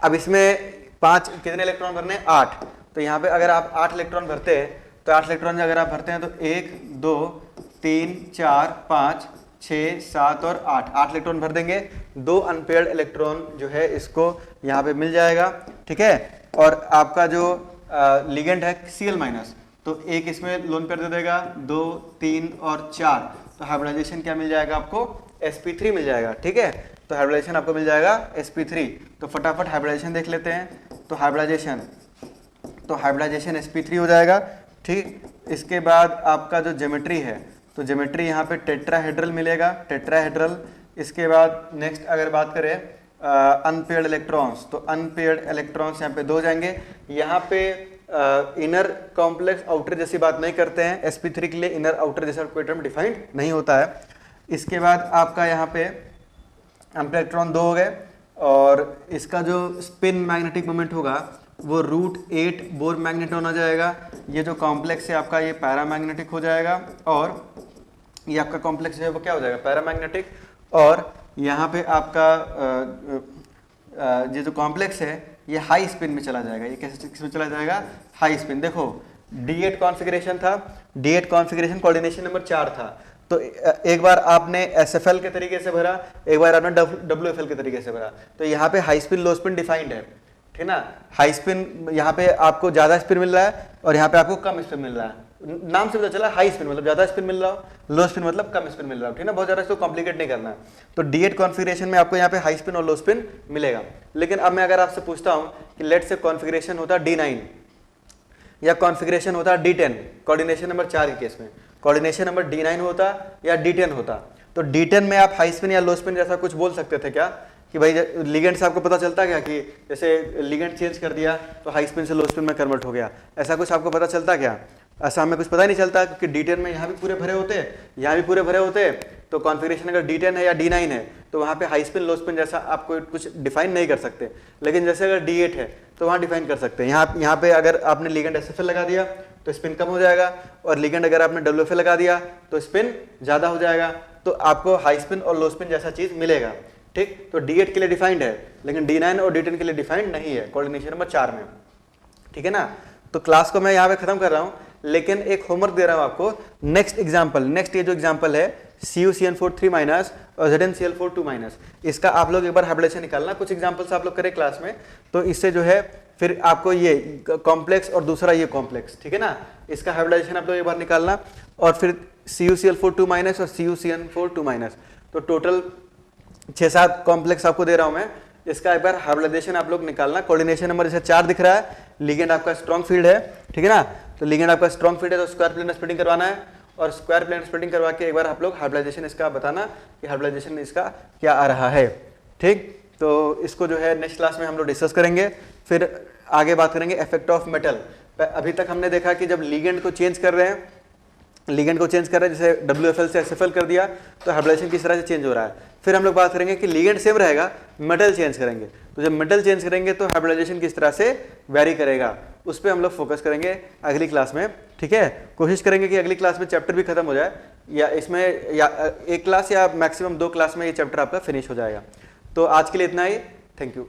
अब इसमें 5 कितने इलेक्ट्रॉन भरने हैं? 8। तो यहाँ पे अगर आप 8 इलेक्ट्रॉन भरते हैं, तो 8 इलेक्ट्रॉन अगर आप भरते हैं तो 1 2 3 4 5 6 7 और 8 इलेक्ट्रॉन भर देंगे। 2 अनपेयर्ड इलेक्ट्रॉन जो है इसको यहाँ पे मिल जाएगा। ठीक है, और आपका जो लिगेंड है Cl-, तो एक इसमें लोन पेयर दे देगा, 2 3 और 4। तो हाइब्रिडाइजेशन क्या मिल जाएगा आपको? sp3 मिल जाएगा। ठीक है, तो हाइब्रिडाइजेशन आपको मिल जाएगा sp3। तो फटाफट हाइब्रिडाइजेशन देख लेते हैं। तो हाइब्रिडाइजेशन sp3 हो जाएगा। ठीक, इसके बाद आपका जो ज्योमेट्री है, तो ज्योमेट्री यहाँ पे टेट्राहेड्रल मिलेगा, टेट्राहेड्रल। इसके बाद नेक्स्ट अगर बात करें अनपेयर्ड इलेक्ट्रॉन्स, तो अनपेयर्ड इलेक्ट्रॉन्स यहाँ पे 2 जाएंगे। यहाँ पे इनर कॉम्प्लेक्स आउटर जैसी बात नहीं करते हैं, sp3 के लिए इनर आउटर जैसा कोई टर्म डिफाइंड नहीं होता है। इसके बाद आपका यहाँ पे अनपेयर्ड इलेक्ट्रॉन 2 हो गए, और इसका जो स्पिन मैग्नेटिक मोमेंट होगा वो √8 बोर मैग्नेट होना जाएगा। ये जो कॉम्प्लेक्स है आपका ये पैरामैग्नेटिक हो जाएगा, और ये आपका कॉम्प्लेक्स जो है वो क्या हो जाएगा? पैरामैग्नेटिक। और यहाँ पे आपका ये जो कॉम्प्लेक्स है ये हाई स्पिन में चला जाएगा। ये कैसे किस में चला जाएगा? High spin. देखो D8 कॉन्फ़िगरेशन था, D8 कॉन्फ़िगरेशन कोऑर्डिनेशन नंबर 4 था। तो एक बार आपने SFL के तरीके से भरा, एक बार आपने WFL के तरीके से भरा। तो यहाँ पे हाई स्पिन लो स्पिन डिफाइंड है, ठीक ना। हाई स्पिन यहाँ पे आपको ज्यादा स्पिन मिल रहा है, और यहाँ पे आपको कम स्पिन मिल रहा है। नाम से पता चला हाई स्पिन मतलब ज्यादा स्पिन मिल रहा हो, लो स्पिन मतलब कम स्पिन मिल रहा हो, ठीक ना। बहुत ज्यादा इसको कॉम्प्लिकेट नहीं करना है। तो D8 कॉन्फ़िगरेशन में आपको यहाँ पे हाई स्पिन और लो स्पिन मिलेगा। लेकिन अब मैं अगर आपसे पूछता हूँ कि लेट से कॉन्फ़िगरेशन होता D9 या कॉन्फ़िगरेशन होता D10, कोऑर्डिनेशन नंबर 4 के केस में कोऑर्डिनेशन नंबर D9 होता या D10 होता, तो D10 में आप हाई स्पिन या लो स्पिन जैसा कुछ बोल सकते थे क्या? कि भाई लिगेंड से आपको पता चलता क्या कि जैसे लिगेंड चेंज कर दिया तो हाई स्पिन से लो स्पिन में कन्वर्ट हो गया, ऐसा कुछ आपको पता चलता क्या? ऐसा हमें कुछ पता ही नहीं चलता, क्योंकि D10 में यहाँ भी पूरे भरे होते हैं, यहाँ भी पूरे भरे होते हैं। तो कॉन्फ़िगरेशन अगर D10 है या D9 है तो वहाँ पे हाई स्पिन लो स्पिन जैसा आप कोई कुछ डिफाइन नहीं कर सकते। लेकिन जैसे अगर D8 है तो वहाँ डिफाइन कर सकते हैं। यहाँ पे अगर आपने लिगेंड SFL लगा दिया तो स्पिन कम हो जाएगा, और लिगेंड अगर आपने WFL लगा दिया तो स्पिन ज़्यादा हो जाएगा। तो आपको हाई स्पिन और लो स्पिन जैसा चीज़ मिलेगा, ठीक। तो D8 के लिए डिफाइंड है, लेकिन D9 और D10 के लिए डिफाइंड नहीं है कोऑर्डिनेशन नंबर 4 में, ठीक है ना। तो क्लास को मैं यहाँ पे खत्म कर रहा हूँ, लेकिन एक होमवर्क दे रहा हूँ आपको। नेक्स्ट एग्जाम्पल, नेक्स्ट ये जो एग्जाम्पल है CuCN4 3- और ZnCl4 2-। इसका आप लोग एक बार हाइब्रिडाइजेशन निकालना, कुछ एग्जांपल्स आप लोग करें क्लास में, तो इससे जो है फिर आपको ये कॉम्प्लेक्स और दूसरा ये कॉम्प्लेक्स, ठीक है ना, इसका हाइब्रिडाइजेशन आप लोग एक बार निकालना, और फिर CuCl4 2- और CuCN4 2-। तो टोटल 6-7 कॉम्प्लेक्स आपको दे रहा हूं मैं, इसका एक बार हाइब्रिडाइजेशन आप लोग निकालना। कोऑर्डिनेशन नंबर जैसे 4 दिख रहा है, लिगेंड आपका स्ट्रॉन्ग फील्ड है, ठीक है ना, तो लिगेंड आपका स्ट्रॉन्ग फील्ड है तो स्क्वायर प्लेन स्प्लिटिंग करवाना है, और स्क्वायर प्लेन स्प्लिटिंग करवा के एक बार आप लोग हाइब्रिडाइजेशन इसका बताना कि हाइब्रिडाइजेशन इसका क्या आ रहा है, ठीक। तो इसको जो है नेक्स्ट क्लास में हम लोग डिस्कस करेंगे। फिर आगे बात करेंगे इफेक्ट ऑफ मेटल। अभी तक हमने देखा कि जब लिगेंड को चेंज कर रहे हैं, जैसे WFL से SFL कर दिया तो हाइब्रिडाइजेशन किस तरह से चेंज हो रहा है। फिर हम लोग बात करेंगे कि लिगेंड सेम रहेगा, मेटल चेंज करेंगे, तो जब मेटल चेंज करेंगे तो हाइब्रिडाइजेशन किस तरह से वेरी करेगा, उस पर हम लोग फोकस करेंगे अगली क्लास में, ठीक है। कोशिश करेंगे कि अगली क्लास में चैप्टर भी खत्म हो जाए, या इसमें या एक क्लास या मैक्सिमम 2 क्लास में ये चैप्टर आपका फिनिश हो जाएगा। तो आज के लिए इतना ही, थैंक यू।